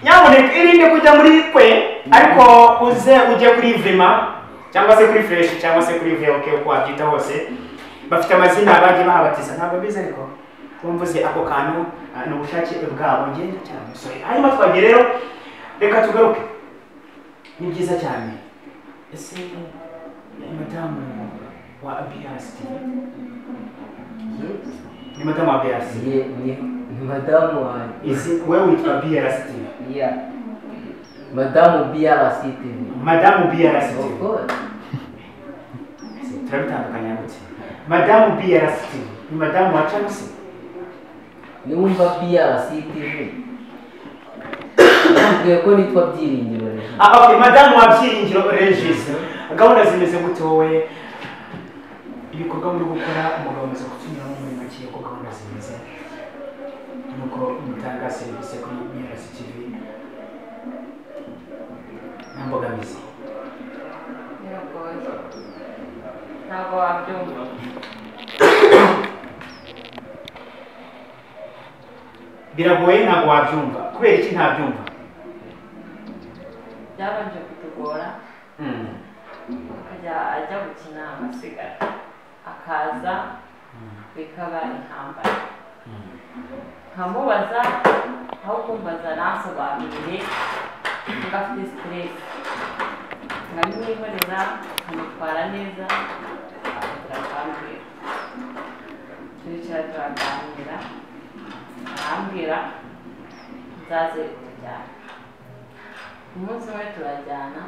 nyamuneka irinde kujya muri twe ariko ujye kuri vrima cyangwa se kuri fresh cyangwa se kuri VOK uko wabyita hose bafite amazina bagiye bahabatiza ntabwo bize ariko kumvuze ako kantu ni ubushake bwabo ngenda cyane umusore hanyuma twagiye rero reka tugaruke ni byiza cyane ese madamu wa BRC ni madamu wa BRC ni madamu wa isi wewe witwa BRC yeah madamu BRC TV madamu BRC TV of course turabitandukanya gute madamu BRC TV ni madamu wa Chelsea ni Wumva BRC TV ko nitwa Byiringiro Regis okay madamu wa Byiringiro Regis gahunda zimeze gute wowe ibikorwa muri gukora umugabo amaze kutunyuramo muri make ko gahunda zimeze nuko mutanga serivisi kuri BRC TV nambogamizi ntabwo wabyumva biragoye ntabwo wabyumva kubera iki ntabyumva byabanje kutugora akajya ajya gukina amasigara akaza bikaba intambara nkamubaza aho kumbaza nasobanuriye ngafite stress nkabimwihorera nkamutwara neza turakambwira turicara turaganira arambwira nzaze kutujyana umunsi umwe turajyana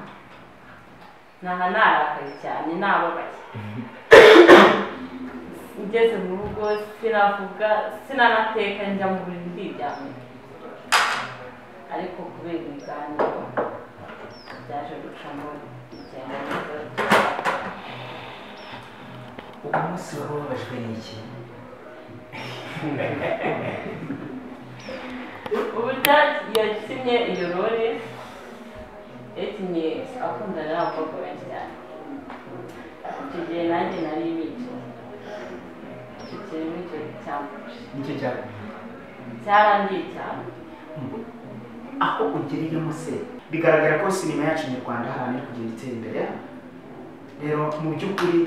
naha narakaye cyane nababaye ngeze mu rugo sinavuga sinanateka njya mu buriri ndiryamye ariko kubera ibiganiro byaje gucamo igenda neza uwo munsi wari wababajwe n'iki uburyo yakinnye iyo role yakinnye akundana n'abakobwa benshi cyane icyo gihe nanjye nari bicaye icyo kintu nicyo cyamfashe nicyo cyane cyarangiye cyane aho ugereyemo se bigaragara ko sinema yacu mu Rwanda hari kugenda itera imbere rero mu by'ukuri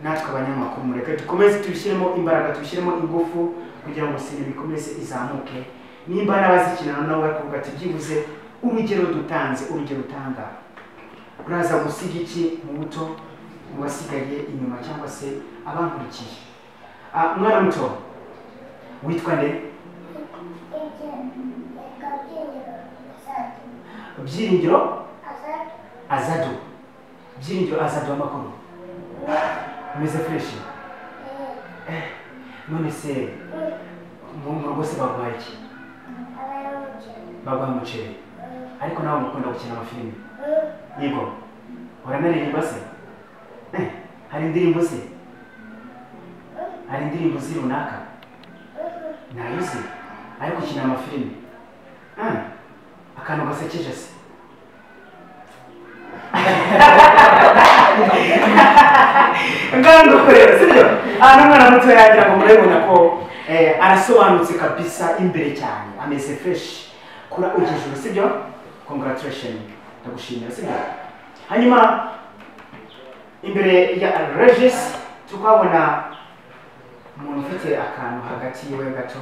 natwe abanyamakuru mureke dukomeze tubishyiremo imbaraga tubishyiremo ingufu kugira ngo sinema ikomeze izamuke nimba n'abazikinana nabo bakavuga ati byibuze urugero dutanze urugero utanga uraza gusiga iki mu buto mu basigaye inyuma cyangwa se abankurikiye umwana muto witwa nde Byiringiro Azado Byiringiro Azado amakuru umeze fresh none se mu rugo se baguhaye iki baguha umuceri ariko nawe mukunda gukina amafilimi yego uranaririmba se hari indirimbo se hari indirimbo zi runaka nayo se ariko ukina amafilimi akantu gasekeje se ngano korera sibyo n'umwana muto yagira ngo murabibona ko arasobanutse kabisa imbere cyane ameze fresh kura ujejuru sibyo congratulations ndagushimira sibyo hanyuma imbere ya Regis tukabona umuntu ufite akantu hagati yiwe gato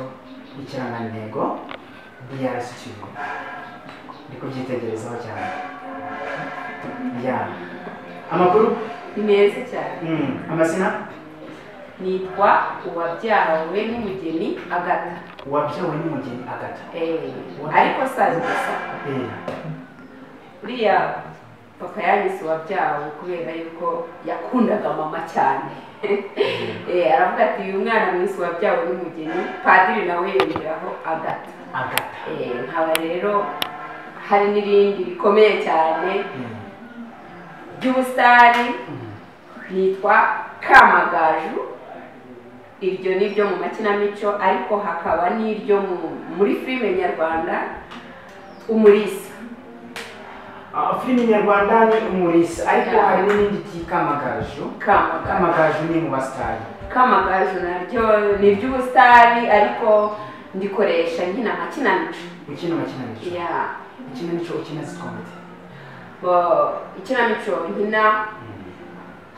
y'ikirangantego DRC ndiko byitegerezaho cyane ya amakuru ni meza cyane amazina nitwa Uwabyawe n'Umugeni Agata. Uwabyawe n'Umugeni Agata. Ariko sazi gusa uriya papa yanyise Uwabyawe kubera yuko yakundaga mama cyane. Aravuga ati uyu mwana mwisi Uwabyawe n'Umugeni, padiri nawe yongeraho Agata. Nkaba rero hari n'irindi rikomeye cyane ry'ubusitani nitwa Kamagaju. Iryo ni ryo mu makinamico ariko hakaba n'iryo muri filime nyarwanda Umulisa. Filime nyarwanda ni Umulisa ariko hari n'indi Kamagaju. Kamagaju ni mu basitari. Kamagaju naryo ni iby'ubusitari ariko ndikoresha nkina makinamico. Ukina makinamico? Yeah. Ikinamico ukina zikomete? Ikinamico nkina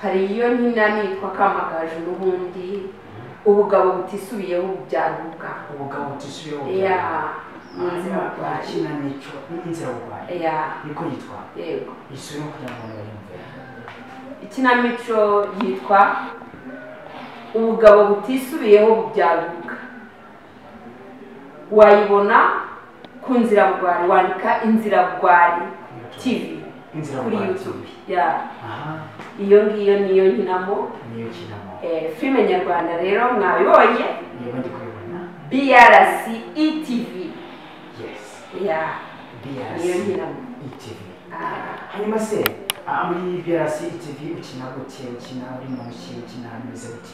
hari iyo nkina nitwa Kamagaju n'ubundi ubugabo butisubiyeho ubyaruka. Ubugabo butisubiyeho inzira burwaye. Ikinamico inzira burwaye. Niko yitwa? Yego. Isubiremo kugira ngo bayumve. Ikinamico yitwa ubugabo butisubiyeho ubyaruka. Wayibona ku nzira burwaye, wandika inzira burwaye TV kuri YouTube. Iyo ngiyo niyo nkinamo. Filime nyarwanda rero mwabibonye BRC ETV. Niyo nkinamo ETV. Hanyuma se muri BRC ETV ukina gute? Ukina uri mu nshyi, ukina hameze gute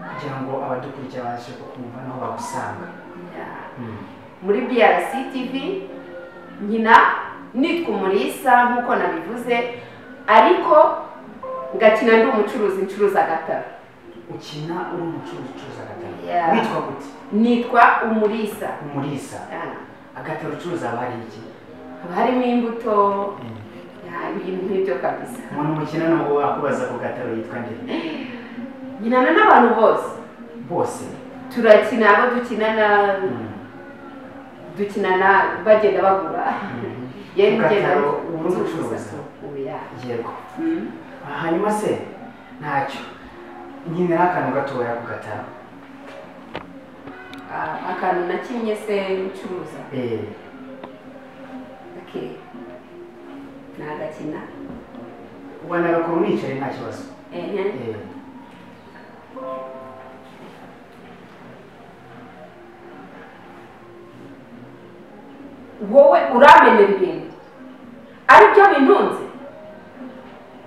kugira ngo abadukurikira babashe kumva naho bagusanga? Muri BRC ETV nkina nitwa Umulisa nk'uko nabivuze ariko ngakina ndi umucuruzi ncuruza agataro. Ukina uri umucuruzi ucuruza agataro? Witwa gute? Nitwa Umulisa. Umulisa. Agataro ucuruza bari iki? Harimo imbuto ibintu nk'ibyo kabisa. Umuntu mukina nabo akubaza ku gataro yitwa nde? Nkinana n'abantu bose. Bose? Turakina abo dukinana bagenda bagura. Gataro uri umucuruzi? Yego. Hanyuma se ntacyo nkinira akantu gatoya ku gataro. Akantu nakinnye se ncuruza? Nagakina. Wanagakora unicaye nta kibazo? Wowe uramenera ibintu aribyo bintunze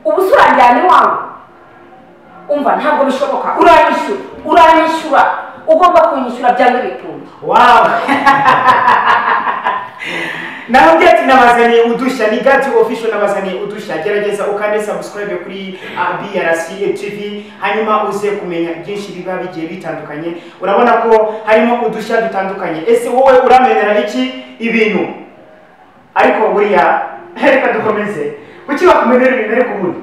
ubu uranjyana iwawe umva ntabwo bishoboka. Uranyishyura ugomba kunyishyura byanga bitunze. Naho byati nabazaniye udushya ni Gati official nabazaniye udushya. Gerageza ukande subscribe kuri BRC TV hanyuma uze kumenya byinshi biba bigiye bitandukanye. Urabona ko harimo udushya dutandukanye. Ese wowe uramenera iki ibintu? Ariko buriya reka dukomeze. Kuki wakumenera ibintu ariko muri?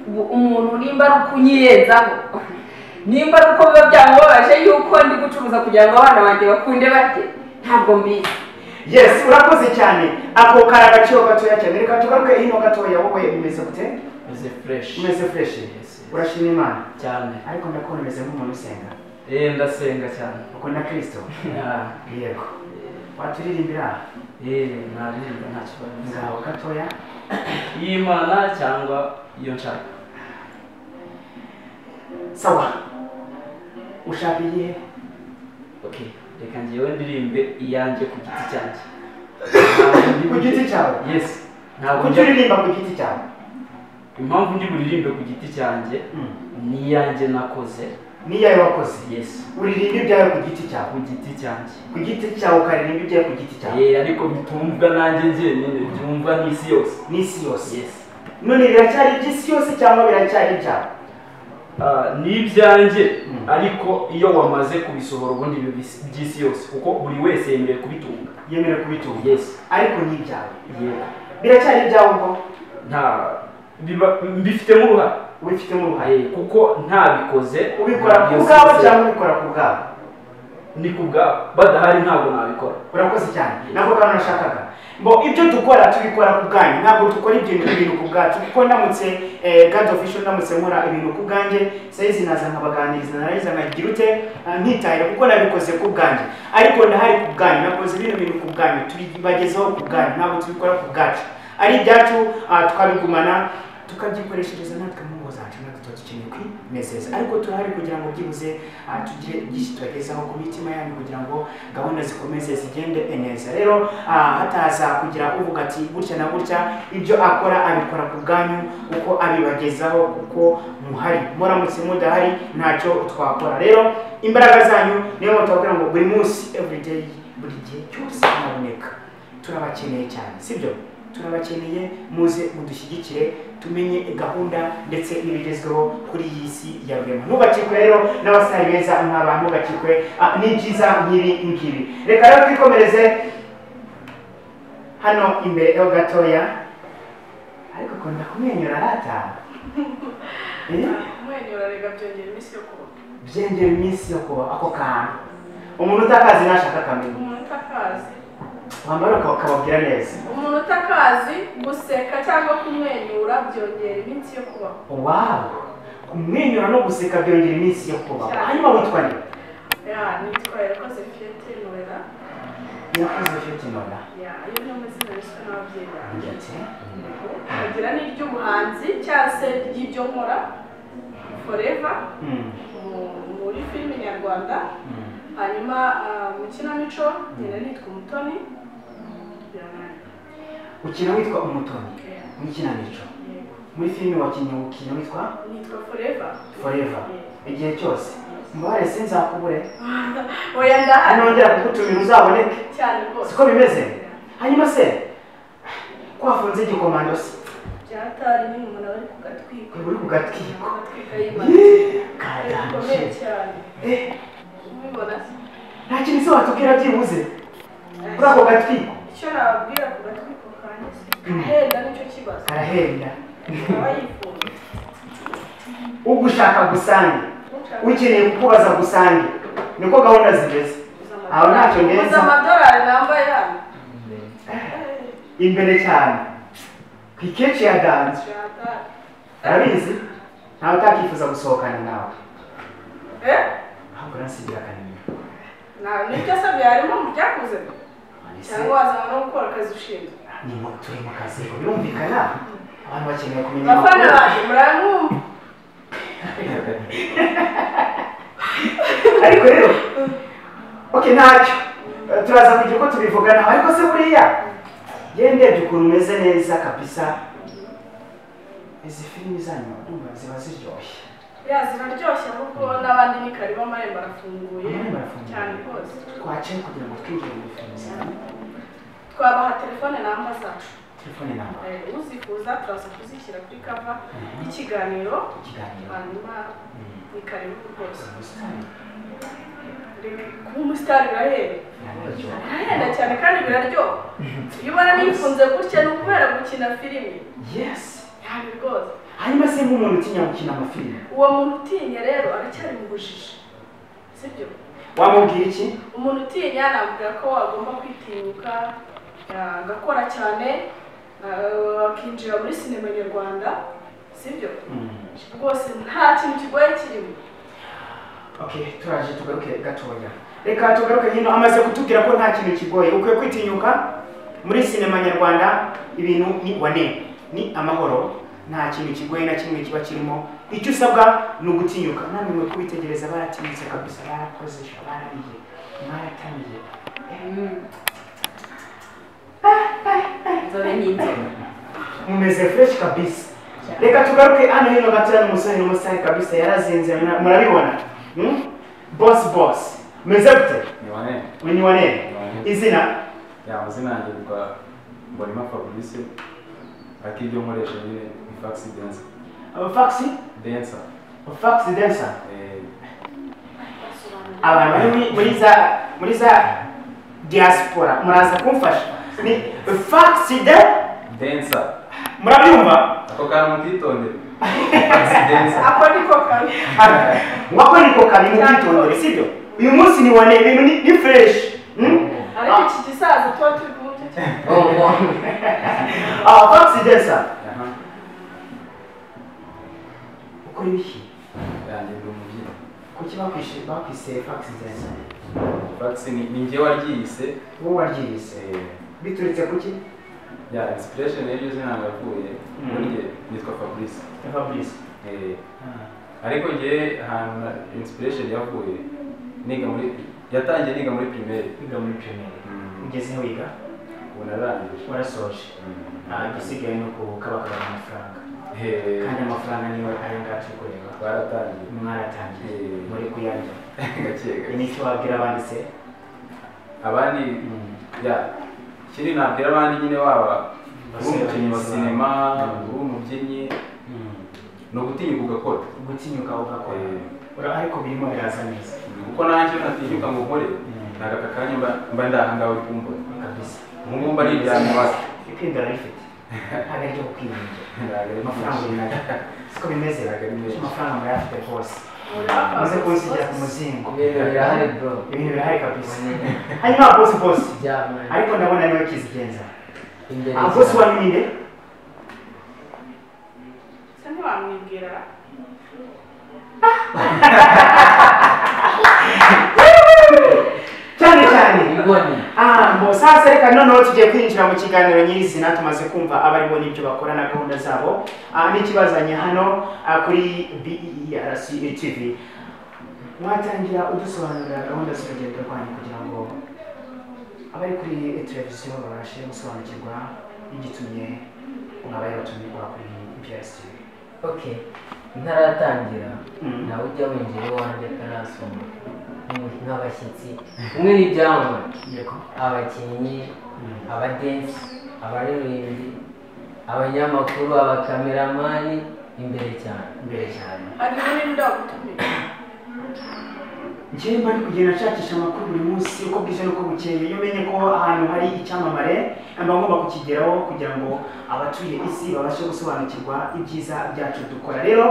Umuntu nimba ari kunyiyenzaho nimba ari uko biba byamubabaje yuko ndi gucuruza kugira ngo abana banjye bakunde barye ntabwo mbizi. Yes, urakoze cyane. Ako karagaciro gatoya cyane. Reka tugaruke hino gatoya. Wowe umeze gute? Umeze fresh. Umeze fresh. Urashima Imana cyane. Ariko ndakubona umeze nk'umuntu usenga. Ndasenga cyane. Ukunda Kristo? Yego. Waturirimbira? Naririmba nta kibazo. Ngaho gatoya y'Imana cyangwa iyo nshaka. Sawa. Ushaka iyihe? Okay. Reka ngewe ndirimbe iyanjye ku giti cyanjye. Ku giti cyawe? Yes. Ntabwo uririmba ku giti cyawe. Impamvu ndi buririmbe ku giti cyanjye ni iyanjye nakoze. Ni iyawe wakoze? Yes. Uririmba ibyawe ku giti cyawe? Ku giti cyanjye. Ku giti cyawe ukaririmba ibyawe ku giti cyawe? Ariko bitumvwa nanjye njyenyine, byumva n'isi yose. N'isi yose? Yes. None biracyari iby'isi yose cyangwa biracyari ibyawe? ni ibyanjye ariko iyo wamaze kubisohora ubundi by'isi yose kuko buri wese yemerewe kubitunga. Yemerewe kubitunga. Yes. Ariko ni ibyawe. Yego. Biracyari ibyawe ubwo? Mbifitemo uruhare. Ubifitemo uruhare. Kuko ntabikoze. Ubikora ku bwawe cyangwa ubikora ku bwawe? Ni ku bwawe. Badahari ntabwo nabikora. Urakoze cyane. Nako kandi nashakaga. Mbo ibyo dukora tubikora ku bwanyu, ntabwo dukora ibintu ku bwacu kuko ndamutse God official ndamutse nkora ibintu ku bwanjye sayizi naza nkabaganiriza narayiza nkagira ute ntitahira kuko nabikoze ku bwanjye, ariko ndahari ku bwanyu, nakoze ibintu ku bwanyu, tubibagezaho ku bwanyu, ntabwo tubikora ku bwacu, ari ibyacu twabigumana tukabyikoreshereza natwe mu ngo zacu, natwe tuba dukeneye kwinezeza, ariko turahari kugira ngo byibuze tugire byinshi tubagezaho ku mitima yanyu kugira ngo gahunda zikomeze zigende neza. Rero hataza kugira uvuga ati gutya na gutya, ibyo akora abikora ku bwanyu uko abibagezaho kuko muhari, muramutse mudahari ntacyo twakora. Rero imbaraga zanyu niyo mutubwira ngo buri munsi everyday, buri gihe cyose muraboneka, turabakeneye cyane, sibyo? Turabakeneye, muze mudushyigikire tumenye gahunda ndetse n'ibigezweho kuri iyi si ya rurema. Ntugacikwe rero n'abasitari beza nk'aba, ntugacikwe n'ibyiza nk'ibi. Reka rero twikomereze hano imbere ho gatoya, ariko kunda kumwenyura rata. Kumwenyura rega byongera iminsi yo kuba. Byongera iminsi yo kuba ako kantu. Umuntu utakazi nashaka kamenya. Umuntu utakazi wambara ukababwira neza. Umuntu utakazi guseka cyangwa kumwenyura byongera iminsi yo kubaho. Wow, kumwenyura no guseka byongera iminsi yo kubaho. Hanyuma witwa nde? Nitwa Yakoze Fiete Noella. Yakoze Fiete Noella. Iyo ni amazina yiswe n'ababyeyi banjye. Ndetse agira n'iry'umuhanzi cyangwa se ry'ibyo nkora forever muri filime nyarwanda. Hanyuma mu kinamico nyina nitwa Umutoni. Ukina witwa Umutoni mu kinamico? Muri filime wakinnye ukina witwa? Nitwa Forever. Igihe cyose mbare sinzakubure. Oya ndahari. Nongera kugutumira uzaboneke. Cyane rwose. Siko bimeze? Hanyuma se kwafunze igikomando se? Byatari ni umuntu ari kugatwika. Uri kugatwika? Gakomeye cyane. Ubibona se? Nta kintu se watubwira byibuze kuri ako gatwiko? Icyo nababwira ku gatwiko kanjye se karahenda, nicyo kibazo. Karahenda. Abayifuza ugushaka gusange, ukeneye kukubaza gusange, niko gahunda zigeze. Aho ntacyo neza. Amadolari nambaye hano imbere cyane ku ikeshi ya danze. Arabizi ntawe utakifuza gusohokana nawe. Ahubwo nasigira akanimero. Nibyo se byarimo mu byakuze cyangwa wazana no gukora akazi ushinzwe? Turi mu kazi birumvikana, abantu bakeneye kumenya abafana banjye muramwumva. Ariko rero ntacyo turaza kugira uko tubivuganaho, ariko se buriya ndebye ukuntu umeze neza kabisa. Izi filimi zanyu ndumva ziba ziryoshye. Ziraryoshye kuko n'abandi ni kare b'amarembo arafunguye cyane rwose. Twaciye kugira ngo twinjire muri filimi zanyu. Twabaha telefone namba zacu. Telefone namba uzifuza turaza kuzishyira kuri kava y'ikiganiro, hanyuma ni karibu rwose. Kuba umusitari birahenda cyane kandi biraryoha. Iyo ubona nifunze gutya ni ukubera gukina filimi. Yes. Yani rwose. Hanyuma se nk'umuntu utinya gukina amafilimi? Uwo muntu utinya rero aracyari mu bujiji, sibyo? Wamubwira iki? Umuntu utinya namubwira ko agomba kwitinyuka, agakora cyane, akinjira muri sinema nyarwanda, sibyo? Rwose nta kintu kigoye kirimo. Okay, turaje tugaruke gatoya. Reka tugaruke hino, amaze kutubwira ko nta kintu kigoye. Ukwiye kwitinyuka muri sinema nyarwanda, ibintu ni wane, ni amahoro, nta kintu kigoye na kimwe kiba kirimo. Icyo usabwa ni ugutinyuka. Namwe mwe kubitegereza baratinyutse kabisa, barakoze, barariye, mwaratamiye. Mumeze fresh kabisa. Reka tugaruke hano hino gatoya n'umusore kabisa yarazinze, murabibona? Boss. Meze gute? Ni wane. Izina? Amazina yanjye yitwa Mbonima Fabrice, ariko ibyo nkoresha nyine ni Faxi Dancer. Faxi? Dancer. Fax dancer. Abantu bari muri za diaspora muraza kumfasha. Ni fax dancer. Murabyumva? Ako kantu mutitondere. Fax dancer. Ako niko kabi. Wako niko kabi mutitondere, sibyo? Uyu munsi ni wane ibintu ni fresh. Ariko iki gisaza tuba turi kumutse. Fax dancer. Uko yiki? Yanjye ndi umubyeyi. Kuki bakwise fax dancer? Fax ni njye waryise. Wowe waryise. Biturutse kuki? Ya inspiration y'iryo zina navuye. Muri nitwa Fabrice. Fabrice. Ariko ngiye ahantu inspiration yavuye yatangiye niga muri primaire. Ugeze wiga? Narangije. Warasoje. Igisigaye ni ukubakabaka amafaranga. Kandi amafaranga niyo ari ngacu kureba. Mwaratangiye. Muri kuyarya. Gakeka. Ni cyo wabwira abandi se? Abandi kiri nabwira abandi nyine waba umukinnyi wa sinema, umubyinnyi, no gutinyuka ugakora. Gutinyuka ugakora. Ariko birimo biraza neza. Kuko nanjye natinyuka ngo nkore ntaga kakanya mba ndahangawe uri kumbona kabisa. Mungu mba nijyanye wasi. Ipinda rifite. Ntago ari ryo kwiyungira. Amafaranga y'inaga. Siko bimeze. Amafaranga murayafite rwose. Maze kunsigira ku muzingo. Birahari bro. Ibintu birahari kabisa. Hanyuma boss. Ariko ndabona niwe kizigenza. Boss wa ninde? Sani wamwibwira. cyane sasa reka noneho tugiye kwinjira mu kiganiro nyirizina tumaze kumva abarimo n'ibyo bakora na gahunda zabo n'ikibazanye hano kuri BERC TV. Mwatangira udusobanurira gahunda z'urugendo rwanyu kugira ngo abari kuri televiziyo babashe gusobanukirwa n'igitumye mwabaye batumirwa kuri BERC TV. Okay, ntaratangira nawe ujya winjira iwanjye atarasoma nk'abashyitsi umwe n'ibyamwa abakinnyi abadensi abaririmbyi abanyamakuru abakameramani imbere cyane ari muri ndagutumira njyewe bari kugenda nshakisha amakuru buri munsi uko bwije n'uko bukeye iyo menye ko ahantu hari icyamamare mba ngomba kukigeraho kugira ngo abatuye isi babashe gusobanukirwa ibyiza byacu dukora. Rero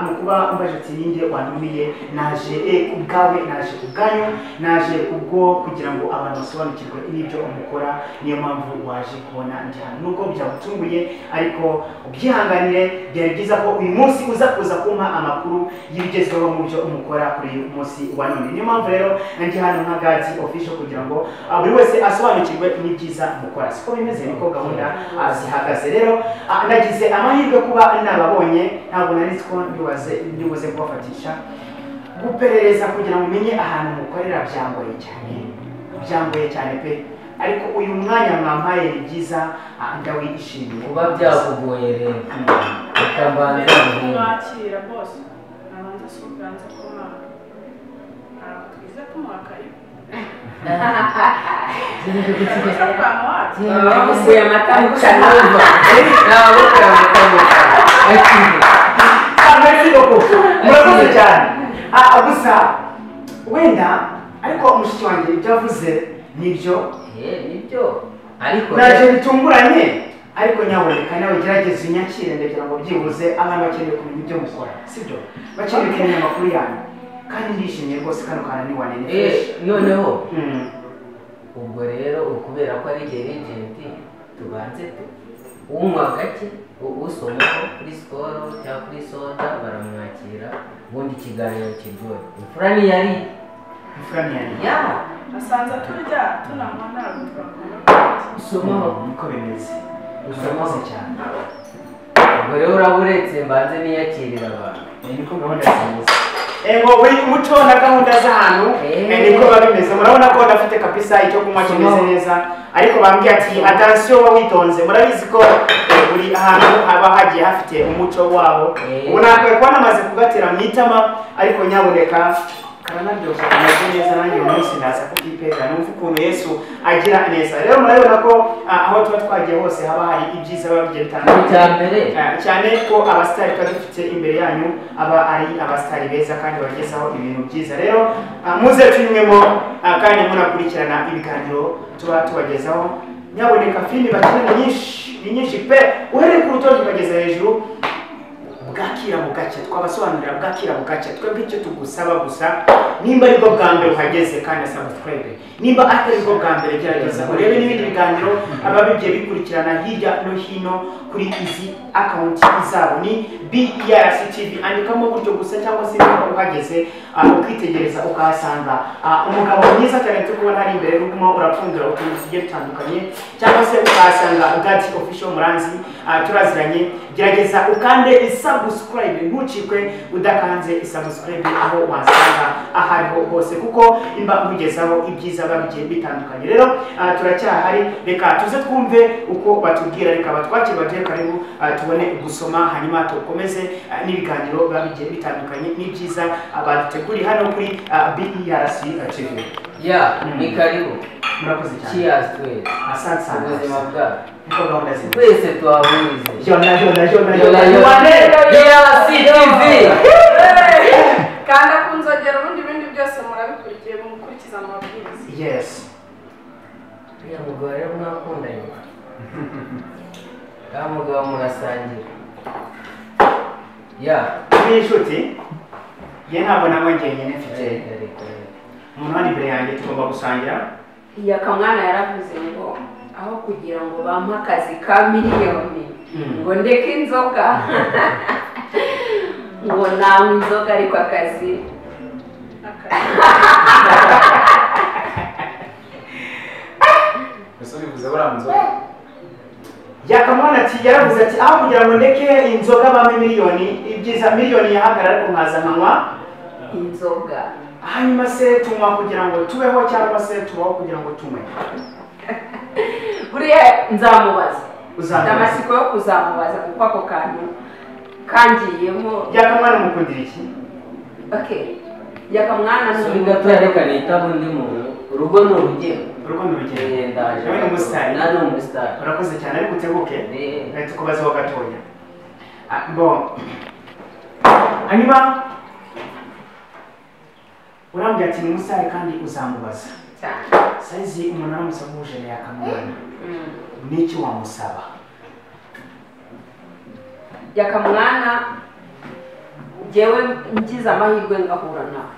mu kuba mbaje ati ninde wantumiye naje kubwawe naje kubwanyu naje kubwo kugira ngo abantu basobanukirwe n'ibyo umukora, niyo mpamvu waje kubona ndi hano nubwo byagutunguye ariko ubyihanganire. Byari byiza ko uyu munsi uza kuza kumpa amakuru y'ibigezweho mu byo umukora kuri uyu munsi wa none. Niyo mpamvu rero ndi hano nka Gazi official kugira ngo buri wese asobanukirwe n'ibyiza mukora. Siko bimeze niko gahunda zihagaze. Rero nagize amahirwe kuba nababonye, ntabwo nari ko ndibuze kubafatisha guperereza kugira ngo umenye ahantu mukorera. Byamboye cyane pe, ariko uyu mwanya mwampaye ni byiza ndawishimiye. kuba byakugoye rero ukabanza mwakira boss nabanza suganza ko twize kumwaka Bamusuye amatamuka murakoze cyane. Gusa wenda ariko umushiki wanjye ibyo avuze nibyo ariko naje bitunguranye, ariko nyaboneka nawe gerageza unyakire ndagira ngo byibuze abantu bakeneye kumenya ibyo mukora, sibyo? Bakeneye kumenya amakuru yanyu kandi ndishimye rwose kano kana ni wanene noneho ubwo rero ukubera ko ari agent tubanze unywa gake usomaho kuri skoro cyangwa kuri soda baramwakira ubundi ikiganiro kiryohe. Imfura ntiyari asanze turya tunanywa ntabwo twakunda usomaho niko bimeze. Urakoze cyane. ubwo rero uraburetse mbanze niyakirira abantu niko gahunda zimeze. Buri muco na gahunda z'ahantu niko babimeze. Murabona ko ndafite kabisa icyo kunywa kimeze neza, ariko bambwiye ati attention wowe witonze. Murabizi ko buri ahantu haba hagiye hafite umuco wabo. Ubu nakwiye kuba namaze kugatera mu itama, ariko nyaboneka karanaryoshye kameze neza nanjye uyu munsi ndaza kukipera numva ukuntu Yesu agira neza. Rero murabona ko aho tuba twagiye hose haba hari ibyiza biba bigiye bitandukanye cyane ko abasitari tuba dufite imbere yanyu aba ari abasitari beza kandi bagezaho ibintu byiza. Rero muze tuyimwemo kandi munakurikirana ibiganiro tuba tubagezaho. Nyaboneka filimi bakina ni nyinshi pe, uhereye ku rutonde ukageza hejuru. Bwakira mu gace twabasobanurira bwakira mu gace twebwe icyo tugusaba gusa nimba aribwo bwa mbere uhageze kandi subscribe, nimba atari bwo bwa mbere gerageza urebe n'ibindi biganiro ababigiye bikurikirana hirya no hino kuri izi account zabo ni BERC TV. Andikamo gutyo gusa cyangwa se niba uhageze ukitegereza ukahasanga umugabo mwiza cyane tukubona hari imbere ruguma urapfundura utuntu tugiye dutandukanye, cyangwa se ukahasanga Gati official Muranzi turaziranye. Gerageza ukande subscribe, ntucikwe udakanze subscribe aho wasanga ahariho hose kuko imba mugezaho ibyiza babigiye bitandukanye. Rero turacyahari, reka tuze twumve uko batubwira, reka batwakire bagiye karibu tubone gusoma hanyuma tukomeze n'ibiganiro babigiye bitandukanye n'ibyiza baduteguriye hano kuri BERC TV. Ni karibu. Murakoze cyane. Cheers twese. Asante sana. Ubuzima bwacu. Niko gahunda ziri. Twese twahurize. Jona. BERC TV. Kanda kunzogera ubundi ibindi byose murabikurikiye mukurikiza amabwiriza. Yes. Ya mugore mwakundanye. Ka mugabo murasangira. Ni inshuti. Ye ntabwo nabwo njyenyine mfite. Umuntu ari imbere yanjye tugomba gusangira. Yakamwana yaravuze ngo aho kugira ngo bampe akazi ka miliyoni ngo ndeke inzoga ngo nanywa inzoga ariko akazi Ese bivuze buriya nzoga? Yakamwana ati yaravuze ati aho kugira ngo ndeke inzoga bampe miliyoni, ibyiza miliyoni yahagarara ariko nkaza nkanywa inzoga. Hanyuma se tunywa kugira ngo tubeho cyangwa se tubaho kugira ngo tunywe? Buriya nzamubaza. Ndamasiko yo kuzamubaza kuko ako kantu kangiyemo. Yakamwana mukundira iki? Okay. Yakamwana n'umuntu gatoreka nita bundi muntu. Urugo ni urugero. Urugo ni urugero. Ndaje. Nawe ni umusitari. Nari umusitari. Urakoze cyane ariko utebuke. Tukubazeho gatoya. Bon. Hanyuma urambwira ati ni umusitari kandi uzamubaza. Saizi umuntu aramusaba uje Yakamwana. Niki wamusaba? Yakamwana jewe ngize amahirwe ngahura nawe,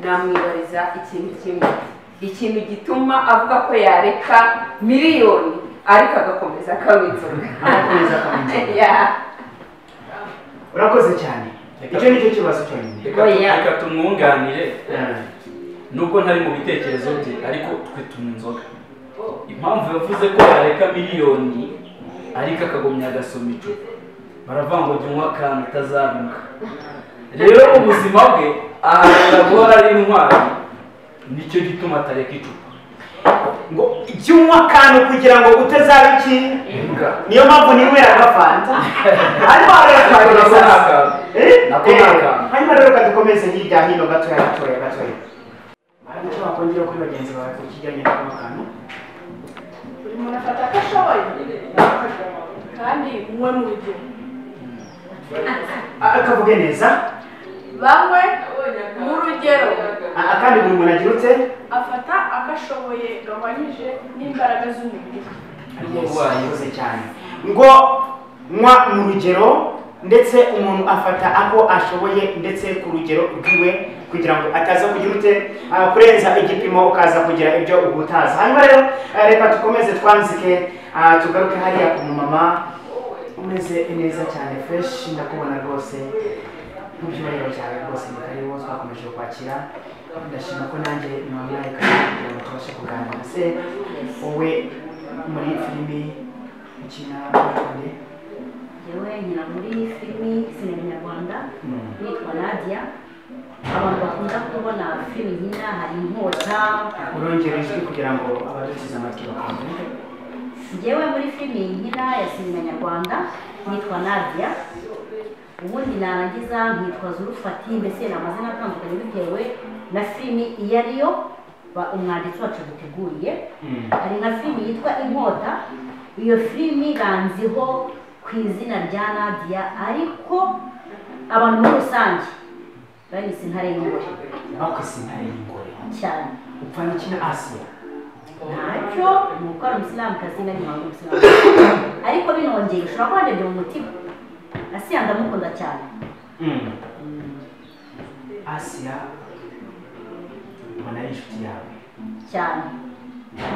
namwibariza ikintu kimwe, ikintu gituma avuga ko yareka miliyoni ariko agakomeza akabinzoga. Urakoze cyane. Icyo nicyo kibazo cyonyine. Reka tumwunganire. Nubwo ntari mu bitekerezo bye ariko twe tunywa inzoga. Impamvu yavuze ko yareka miliyoni ariko akagumya agasoma icupa, baravuga ngo jya unywa akantu utazabimuka. Rero ubuzima bwe aharanira guhora ari intwari, nicyo gituma atareka icupa. Ngo jya unywa akantu kugira ngo utazaba iki? Niyo mpamvu ninywera agafanta. Hanyuma rero kadukomeze hirya hino gatoya. Icyo wakongera kuri bagenzi bawe ku kijyanye n'amakano? Buri muntu afata ko ashoboye kandi muwe mu rugero. Akavuge neza. Bamwe mu rugero. Kandi buri muntu agira ute? Afata akashoboye gahwanyije n'imbaraga z'umubiri. Yavuze cyane ngo nywa mu rugero, ndetse umuntu afata ako ashoboye ndetse ku rugero rwiwe kugira ngo ataza kugira ute kurenza igipimo ukaza kugira ibyo ubutaza. Hanyuma rero reka tukomeze twanzike tugaruke hariya ku mama umeze neza cyane fresh, ndakubona rwose n'ibyubahiro cyawe rwose ni karibu twakomeje kwakira. Ndashima ko nanjye mwamwaye kandi kugira ngo tubashe kuganira. Se wowe muri filimi ukina Ukundi? Yewe nkina muri filimi sinema nyarwanda nitwa Nadia. Abantu bakunda kubona filimi nkina hari Inkota. Urongera ijwi kugira ngo abadutize amatwi bakumve. Yewe muri filimi nkina ya sinema nyarwanda nitwa Nadia. ubundi narangiza nkitwaza urufati, mbese ni amazina atandukanye bitewe na filimi iyo ariyo umwanditsi wacu duteguriye. Hari nka filimi yitwa Inkota, iyo filimi banziho ku izina rya Nadia, ariko abantu muri rusange banyise intare y'ingore. bakwise intare y'ingore cyane. upfa n'ikina Asia ntacyo ni uko ari umusilamukazi na nyuma y'umusilamu, ariko binongeye ushobora kuba ndebye mu mutima. Asia ndamukunda cyane. Asia ubona ari inshuti yawe cyane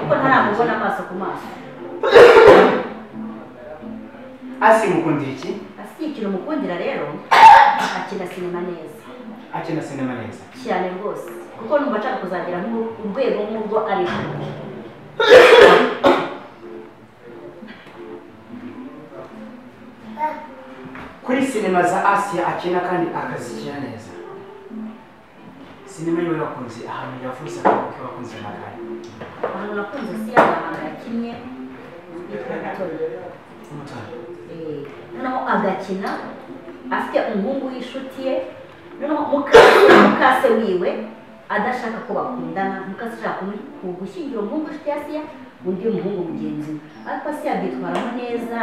kuko ntaramubona amaso ku maso. Asia umukundira iki? Asia ikintu umukundira rero, akina sinema neza. Akina sinema neza cyane rwose, kuko numva nshaka kuzagera urwego nk'urwo ariho. kuri sinema za Asia akina kandi akazikina neza. Sinema yiwe wakunze ahantu yavuze ko wakunze magari. Ahantu nakunze Asia ahantu yakinnye yitwa Umutara. noneho agakina afite umuhungu w'inshuti ye, noneho mukase wiwe adashaka ko bakundana, mukase ashaka gushyingira umuhungu w'inshuti ya Asia undi muhungu mugenzi we, ariko Asia abyitwaramo neza,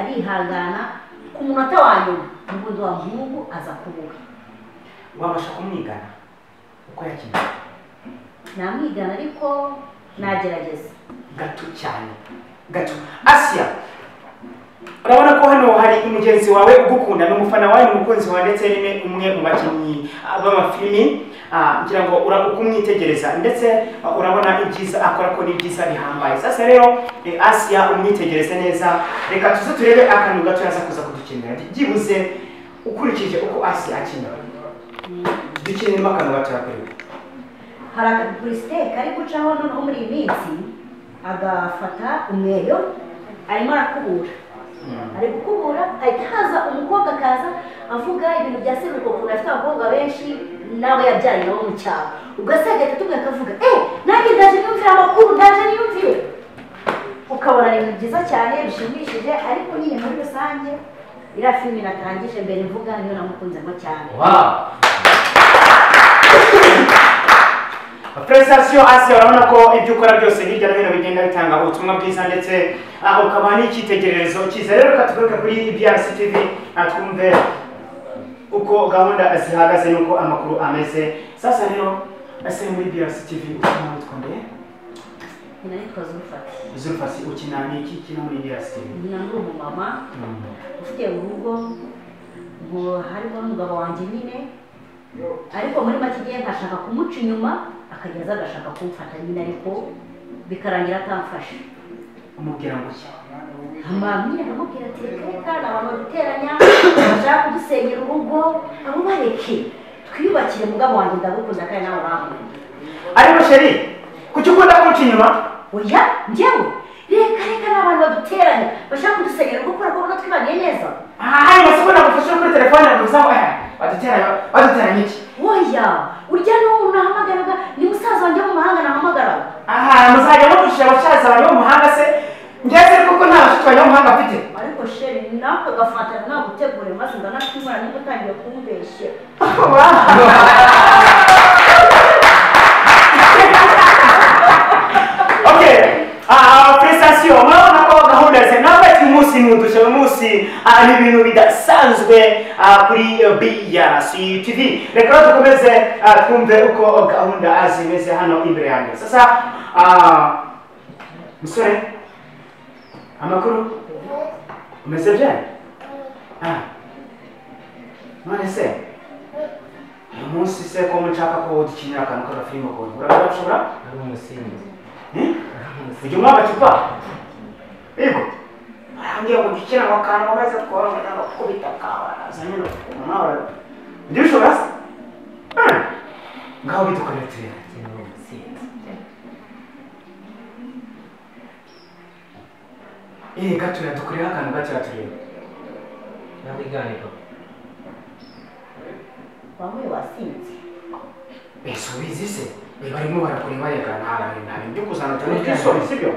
arihangana. Ku munota wa nyuma ubundi wa muhungu aza kubuha. Wabasha kumwigana uko yakina? Namwigana ariko nagerageza gato cyane gato. Asia, urabona ko hano hari umugenzi wawe ugukunda, n'umufana wawe, n'umukunzi wawe, ndetse ni umwe mu bakinnyi b'amafilimi. Ngira ngo ukumwitegereza ndetse urabona ibyiza akora ko n'ibyiza bihambaye. Sasa rero Asia umwitegereze neza, reka tuze turebe akantu gato yaza kuza kudukenera byibuze ukurikije uko Asia akina. Dukeneyemo akantu gato yakorewe. hari akapurisite kari gucaho noneho muri iyi minsi, agafata umweyo arimo arakubura. Ari gukubura ahita haza umukobwa akaza avuga ibintu bya seruko, ukuntu afite abakobwa benshi nawe yabyaye nabo mu cyaro. Ugasanga ahita atubwira akavuga nanjye ndaje niyumvire amakuru, ndaje niyumvire. Ukabona ni ibintu byiza cyane bishimishije, ariko nyine muri rusange iriya filimi natangije mbere mvuga niyo namukunzemo cyane. Prestation Asia, urabona ko ibyo ukora byose hirya no hino bigenda bitanga ubutumwa bwiza, ndetse ukaba n'icyitegererezo cyiza. Rero katugaruka kuri BRC TV twumve uko gahunda zihagaze n'uko amakuru ameze. Sasa rero ase muri BRC TV ukina witondeye? Nitwa Zulfati. Zulfati, ukina n'iki kina muri BRC TV? Ndi umumama ufite urugo, harimo n'umugabo wanjye nyine, ariko muri make igihe nkashaka kumuca inyuma akageza agashaka kumfata nyine, ariko bikarangira atamfashe. Umubwira ngo iki? Nyine nkamubwira ati reka abantu baduteranya bashaka kudusenyera urugo, abo bareke twiyubakire, mugabo wanjye ndagukunda kandi nawe urankunda. Ariko sheri, kuki ukunda kumuca inyuma? Oya njyewe reka n'abantu baduteranya bashaka kudusenyera urugo kubera ko ubona twibaniye neza. Hari masiko nagufashe kuri telefone nagusa baduteranya iki? Oya, urya n'umuntu nahamagaraga ni musaza wanjye wo mu mahanga nahamagaraga. Muzajya mutusha abasaza banyu bo mu mahanga se? Ngeze kuko nta bashiki banyu bo mu mahanga mfite. Ariko sheri nako gafatana nagutegure maze ndanakimura niba utangiye kumbeshya. Okay, prestation murabona ko gahunda ze nabati umunsi n'udushe umunsi ni ibintu bidasanzwe kuri BRC TV. Reka dukomeze twumve uko gahunda zimeze hano imbere yanjye. Sasa musore, amakuru umeze bye? None se uyu munsi se ko mushaka ko dukinira akantu k'agafilime ko urashobora? Ari umusinzi. Ujya umwa agacupa? Yego. Arambwira ngo dukina ako kantu maze tworohera no kubita kawa nazanye no kumara. Ndi ushobora se? Ngaho bidukorera tureba. Ari umusinzi. Gatuya dukorera akantu gatoya tureba. Nabiganira. Bamwe wasinze. Ese ubizi se? Barimo barakureba reka nta bintu byo kuzana cyane tw'isoni sibyo?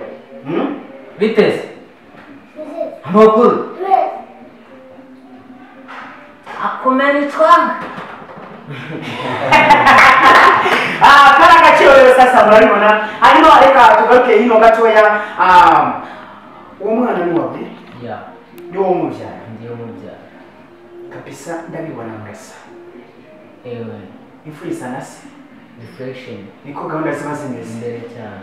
Biteze. Amakuru. umenitwanga. kari agaciro rero sasa murabibona. Hanyuma reka tugaruke hino gatoya. Uwo mwana ni wawe? Ya. Ni wowe umubyara? Ndiyo mubyara. Kabisa ndabibona mwese. Ewe. Imfura isa na se? Reflection. Niko gahunda ziba zimeze. Imbere cyane.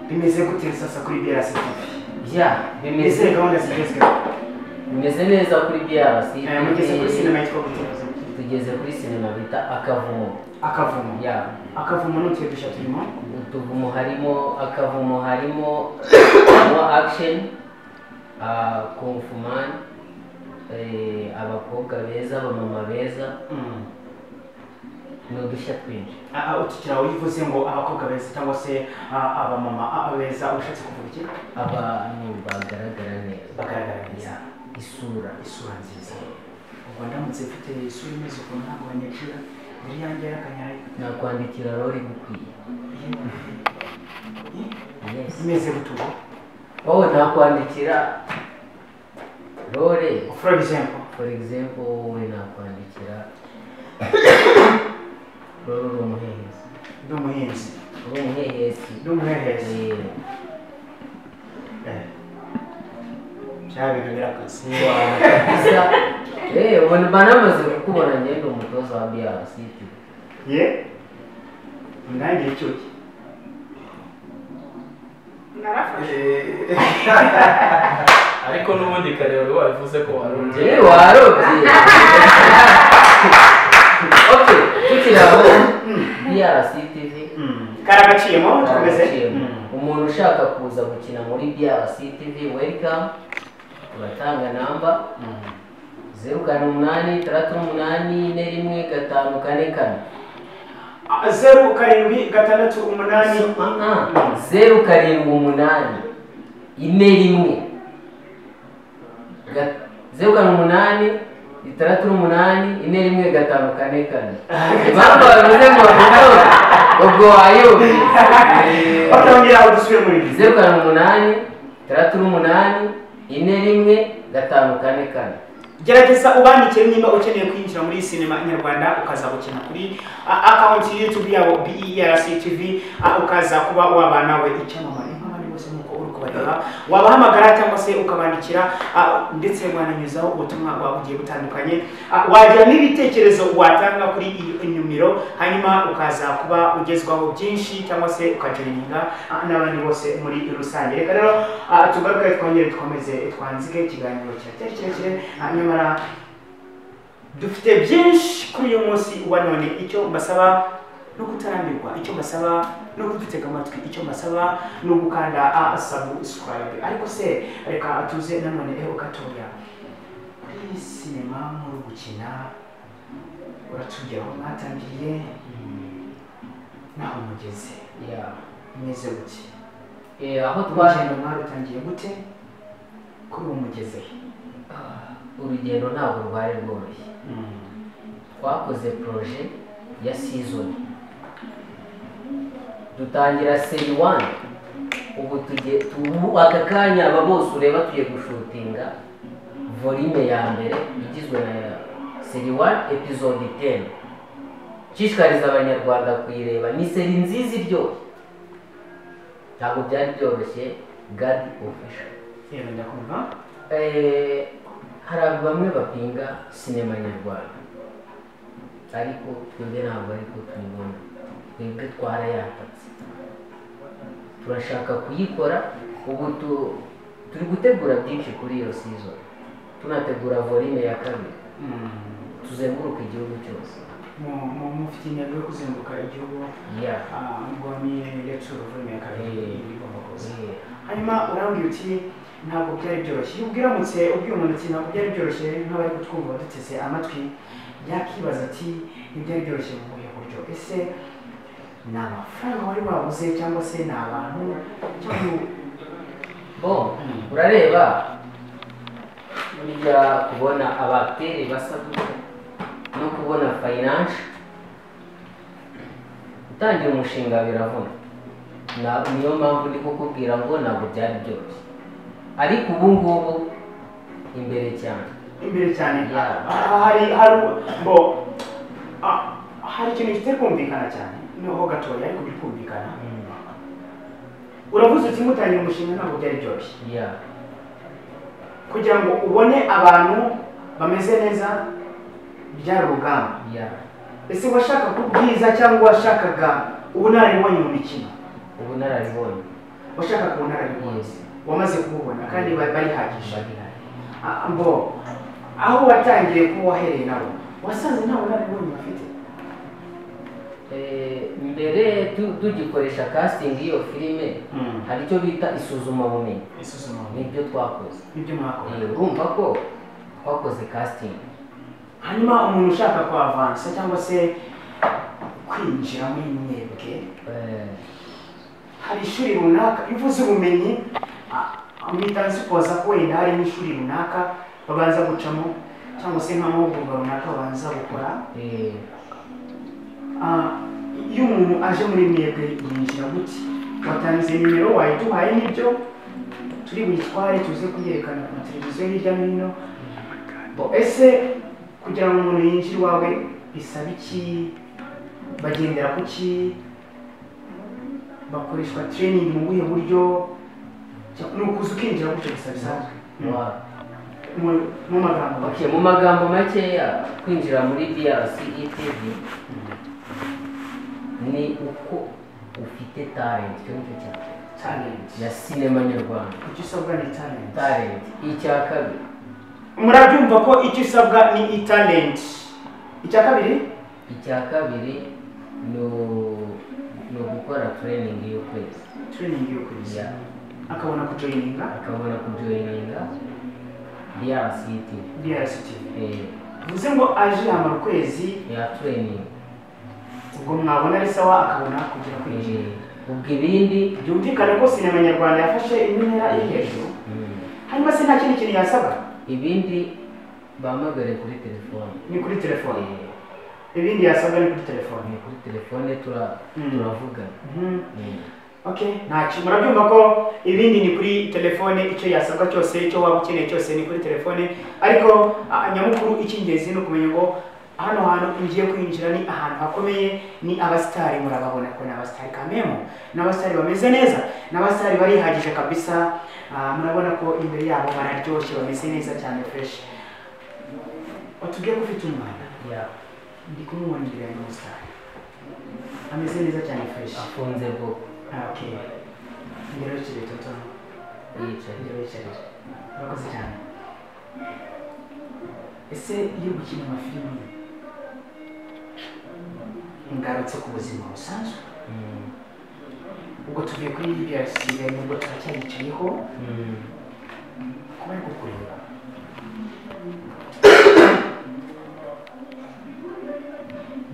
Bimeze gute sasa kuri BRC TV? Ya, bimeze gahunda zigezweho. Bimeze neza kuri BRC. Mugeze kuri sinema yitwa gute? Tugeze kuri sinema bita Akavumo. Akavumo? Ya. Akavumo n'utuye dushya turimo? Utuvumo harimo Akavumo harimo action, kung fu man, abakobwa beza, abamama beza. Ni udushya twinshi. Utukira wivuze ngo abakobwa beza cyangwa se abamama beza ushatse kuvuga iki? Abantu bagaragara neza. Bagaragara neza. Isura nziza. Ubwo ndamutse mfite isura imeze ukuntu ntabwo banyakira mbere yanjye y'akanyaye. Nakwandikira rori gukwiye. Yes. Imeze gutubo. Nakwandikira rore. For example wowe nakwandikira rore uri umuhehesi. Ndi umuhinzi. Uri umuhehesi. Ndi umuhehesi. Byaba bintu birakaze. Ubona banamaze kukubona ngende umutoza wa BRC. Ye? Ndangire cyuki. narafashe. ariko n'ubundi kare wari wabivuze ko warobye. Warobye. Okay, tukiri aho BRC TV. Karagaciyemo tukomeze. Umuntu ushaka kuza gukina muri BRC TV, welcome. Turatanga namba 088384154. 088384154. Baba bavuze ngo ubwo ayobe. Batongera udusubire muri 088384154. Gerageza ubandikire nimba ukeneye kwinjira muri sinema nyarwanda ukaza gukina kuri account YouTube yabo BRC TV, ukaza kuba wabana we icyamamare nk'abandi bose nuko uri kubareba, wabahamagara cyangwa se ukabandikira ndetse mwananyuzaho ubutumwa bwabugiye butandukanye, wagira n'ibitekerezo watanga kuri iyi numero, hanyuma ukaza kuba ugezwaho byinshi cyangwa se ukajoininga n'abandi bose muri rusange. Reka rero tugaruke twongere dukomeze twanzike ikiganiro cyatari kirekire, nyamara dufite byinshi kuri uyu munsi wa none. Icyo mbasaba no kutarambirwa, icyo mbasaba no kudutega amatwi, icyo mbasaba no gukanda subscribe. Ariko se reka tuze nanone gatoya kuri sinema muri gukina, uratugeraho mwatangiye naho mugeze imeze gute? Aho twagenda mwarutangiye gute kuri ubu mugeze? Urugendo ntabwo rwari rworoshye. Twakoze projet ya season, dutangira seri 1. Ubu aka kanya aba bose ureba tugiye gushutinga volume ya mbere igizwe na seri 1 episode 10. Nshishikariza abanyarwanda kuyireba, ni seri nziza iryoshye. Ntabwo byari byoroshye. God official. Ndakumva. Hari bamwe bapinga sinema nyarwanda, ariko twebwe ntabwo ariko tubibona. Twebwe twarayatatse, turashaka kuyikora. Ubu turi gutegura byinshi kuri iyo season, tunategura volume ya 2 tuzenguruka igihugu cyose. Mufite intego yo kuzenguruka igihugu? Ngo ni lecture volume ya 2 igomba kuza. Hanyuma urambwira uti ntabwo byari byoroshye. Ubwiramutse ubwiye umuntu ati ntabwo byari byoroshye, nk'abari kutwumva baduteze amatwi yakibaza ati ntibyari byoroshye mu buhe buryo? Ese ni amafaranga wari wabuze cyangwa se ni abantu cyangwa urareba burya kubona abateri basa gutya no kubona finance, utangira umushinga biravuna. Niyo mpamvu ndi kukubwira ngo ntabwo byari byoroshye, ariko ubu ngubu imbere cyane imbere cyane Yeah. hari ikintu kitari kumvikana cyane noneho gatoya ariko biri kumvikana. Uravuze uti mutangira umushinga ntabwo byari byoroshye. Yeah. Kugira ngo ubone abantu bameze neza byari urugamba. Yeah. Ese washaka kubwiza cyangwa washakaga ubunararibonye mu mikino? Ubunararibonye. Washaka ubunararibonye. Yes. Wamaze kububona kandi bari hagije. Mbo aho watangiye kuba wahereye nabo wasanze nta bunararibonye bafite? Mbere tugikoresha casting iyo filime hari icyo bita isuzumabumenyi. Nibyo twakoze. Nibyo mwakoze. Urumva ko twakoze casting. Hanyuma umuntu ushaka kwa avansa cyangwa se kwinjira muri mwebwe hari ishuri runaka ivuze ubumenyi mpita nsipoza ko wenda hari n'ishuri runaka babanza gucamo cyangwa se nk'amahugurwa runaka babanza gukora. Iyo umuntu aje muri mwebwe yinjira gute? Watanze nimero wayiduhaye n'ibyo turi buyitware tuze kuyerekana ku mateleviziyo hirya no hino. Ese kugira ngo umuntu yinjire iwawe bisaba iki? Bagendera ku ki? Bakoreshwa training mu buhe buryo? Ni ukuza ukinjira gutyo gusa bisanzwe? Mu magambo make. Mu magambo makeya kwinjira muri DRC TV ni uko ufite talent. Cyo nicyo cyane. Talent ya sinema nyarwanda. Icyo usabwa ni talent. Talent. Icya kabiri. Murabyumva ko icyo usabwa ni talent. Icya kabiri? Icya kabiri no gukora training y'ukwezi. Training y'ukwezi. Akabona kujoininga. DRC TV. Bivuze ngo aje amara ukwezi ya training. Ubwo mwabona ari sawa akabona kugira kwinjira. Ubwo ibindi byumvikana ko sinema nyarwanda yafashe intera iri hejuru. Hanyuma se nta kindi kintu yasaba? Ibindi bahamagare kuri telefone. Ni kuri telefone. Ibindi yasabwa ni kuri telefone. Ni kuri telefone turavuga. Okay, ntacyo murabyumva ko ibindi ni kuri telefone, icyo yasabwa cyose, icyo waba ukeneye cyose ni kuri telefone. Ariko nyamukuru icy'ingenzi no kumenya ngo hano hantu ngiye kwinjira ni ahantu hakomeye, ni abastari. Murababona ko ni abastari kamemo, n'abastari bameze neza, n'abastari barihagije kabisa. Murabona ko imbere yabo bararyoshye, bameze neza cyane, fresh. Watubwiye ko ufite umwana? Ndi kumubona imbere ya n'abastari ameze neza cyane, fresh, afunze bwo. Okay, ngero kiri toto yicaye. Urakoze cyane. Ese iyo gukina amafilimi ngarutse ku buzima busanzwe, ubwo tuvuye kuri DRC nubwo turacyayicayeho kuba ari kukureba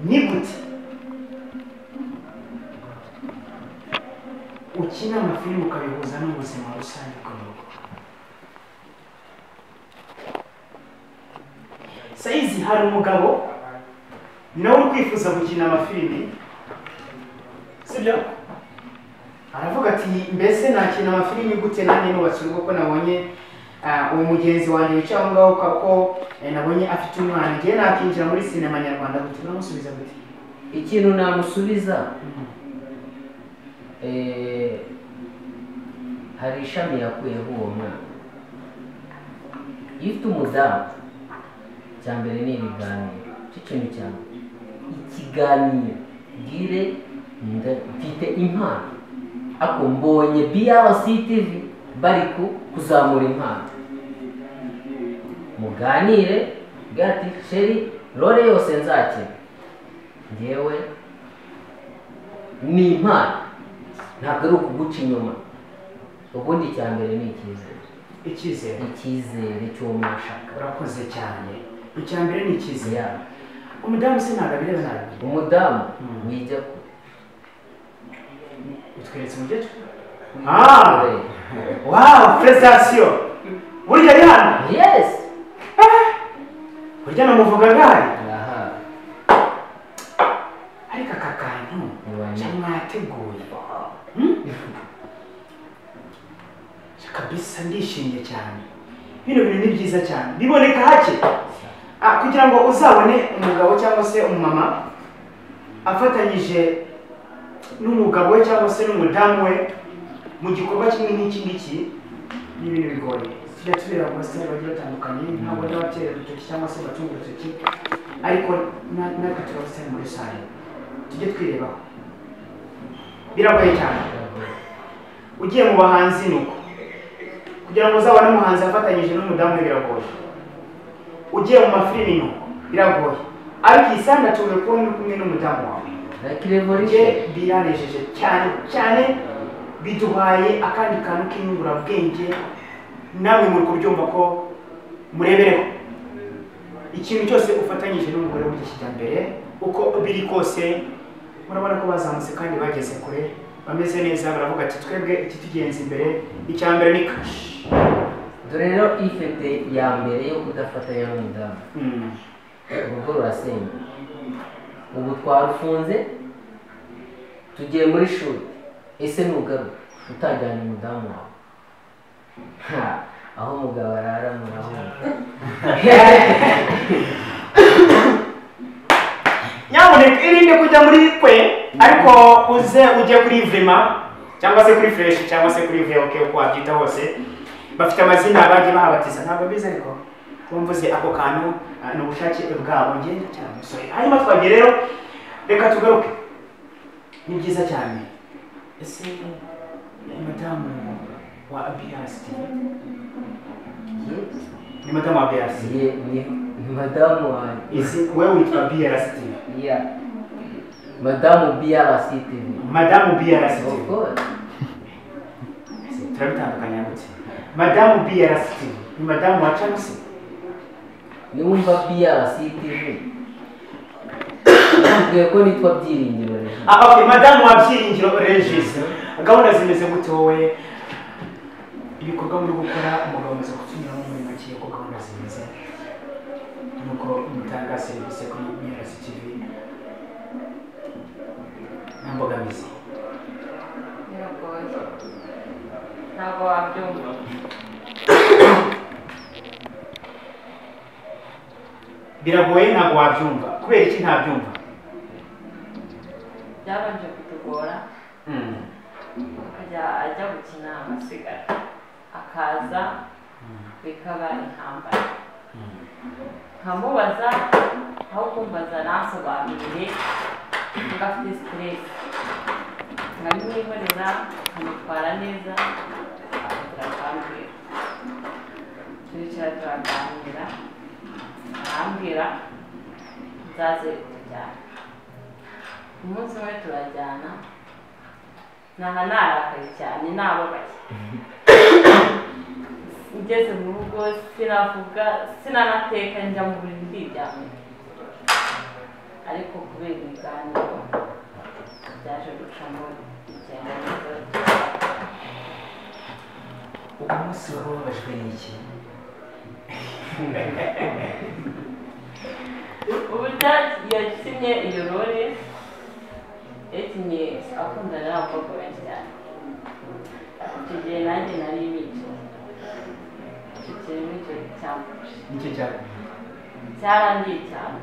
ni gute ukina amafilimi ukabihuza n'ubuzima rusange bw'umuntu? Saizi hari umugabo nawe uri kwifuza gukina amafilimi, sibyo? Aravuga ati mbese nakina amafilimi gute nanjye nubatse urugo ko nabonye uwo mugenzi wanjye wicaye aho ngaho kako nabonye afite umwana, ngiye nakinjira muri sinema nyarwanda gute? Uramusubiza gute? Ikintu namusubiza hari ishami yakuyeho uwo mwana. Iyo ufite umudamu, cya mbere ni ibiganiro. Icyo kintu cyane ikiganiro bwire mfite impano, ako mbonye DRC TV bari kuzamura impano, muganire gati sheri role yose nzakina ngewe ni impano, ntabwo ari ukuguca inyuma. Ubundi cya mbere ni icyizere cy'umwashaka. Urakoze cyane. Icya mbere ni icyizere. Umudamu se ntabwo abireba nabi? Umudamu wijya ku utweretse umugezi. Wow, prestation. Burya ari hano? Yes. Burya namuvuga gahari? Aha. Ariko aka kantu cyamwateguye. Kabisa ndishimye cyane. bino bintu ni byiza cyane biboneka hake. Kugira ngo uzabone umugabo cyangwa se umumama afatanyije n'umugabo we cyangwa se n'umudamu we mu gikorwa kimwe n'iki ngiki ni ibintu bigoye. Tujya tureba ku basitari bagiye batandukanye, ntabwo bajya batera urutoki cyangwa se batunga urutoki, ariko natwe turi abasitari muri sare tujye twirebaho. Biragoye cyane. Ugiye mu bahanzi nuko kugira ngo uzabone umuhanzi afatanyije n'umudamu we biragoye. Ugiye mu mafilimi nuko biragoye, ariko iyi sanda tuwe kubona uri kumwe n'umudamu wawe biranejeje cyane cyane, biduhaye akandi kantu k'inyungurabwenge. Namwe muri kubyumva ko murebereho ikintu cyose ufatanyije n'umugore w'ikijyambere uko biri kose, murabona ko bazamutse kandi bageze kure, bameze neza, baravuga ati twebwe iki tugenza imbere, icya mbere ni kashi. Dore rero ifite ya mbere yo kudafatanya n'umudamu, urugo rurasenya. Ubu twarufunze tugiye muri shuri, ese nugaruka utajyana umudamu wawe aho umugabo arara murabona. Nyamuneka irinde kujya muri kwe, ariko ujye kuri vrema cyangwa se kuri fresh cyangwa se kuri VOK uko wabyita hose. Bafite amazina bagiye bahabatiza, ntabwo biza ariko kumvuze ako kantu ni ubushake bwabo ngenda cyane umusore. Hanyuma twagiye rero, reka tugaruke. Ni byiza cyane. Ese madamu wa BRC ni madamu wa BRC? Ni madamu wa wewe witwa BRC? Yeah, madamu BRC TV. Madamu BRC TV. Of course. Turabitandukanya gute? Madamu BRC TV ni madamu wa Chelsea? Ni Wumva BRC TV. Ngiye ko nitwa Byiringiro Regis. Okay, madamu wa Byiringiro Regis. Gahunda zimeze gute wowe? Ibikorwa muri gukora umugabo amaze kutunyuramo muri make ko gahunda zimeze nuko mutanga serivisi kuri BRC TV nambogamizi? Ntabwo wabyumva. Biragoye, ntabwo wabyumva. Kubera iki ntabyumva? Byabanje kutugora. Ajya gukina amasigara akaza bikaba intambara. Nkamubaza aho kumbaza nasobanurire ngafite stress, nkabimwihorera nkamutwara neza akambwira. Turicara turaganira, arambwira nzaze tujyana. Umunsi umwe turajyana, naha narakaye cyane nababaye. Ngeze mu rugo sinavuga, sinanateka, njya mu buriri ndiryamye. Ariko kubera ibiganiro byaje gucamo igenda neza. Uwo munsi wababajwe n'iki? Uburyo yakinnye iyo role, yakinnye akundana n'abakobwa benshi cyane. Icyo gihe nanjye nari bicaye. Icyo kintu nicyo cyamfashe. Nicyo cyane? Cyarangiye cyane.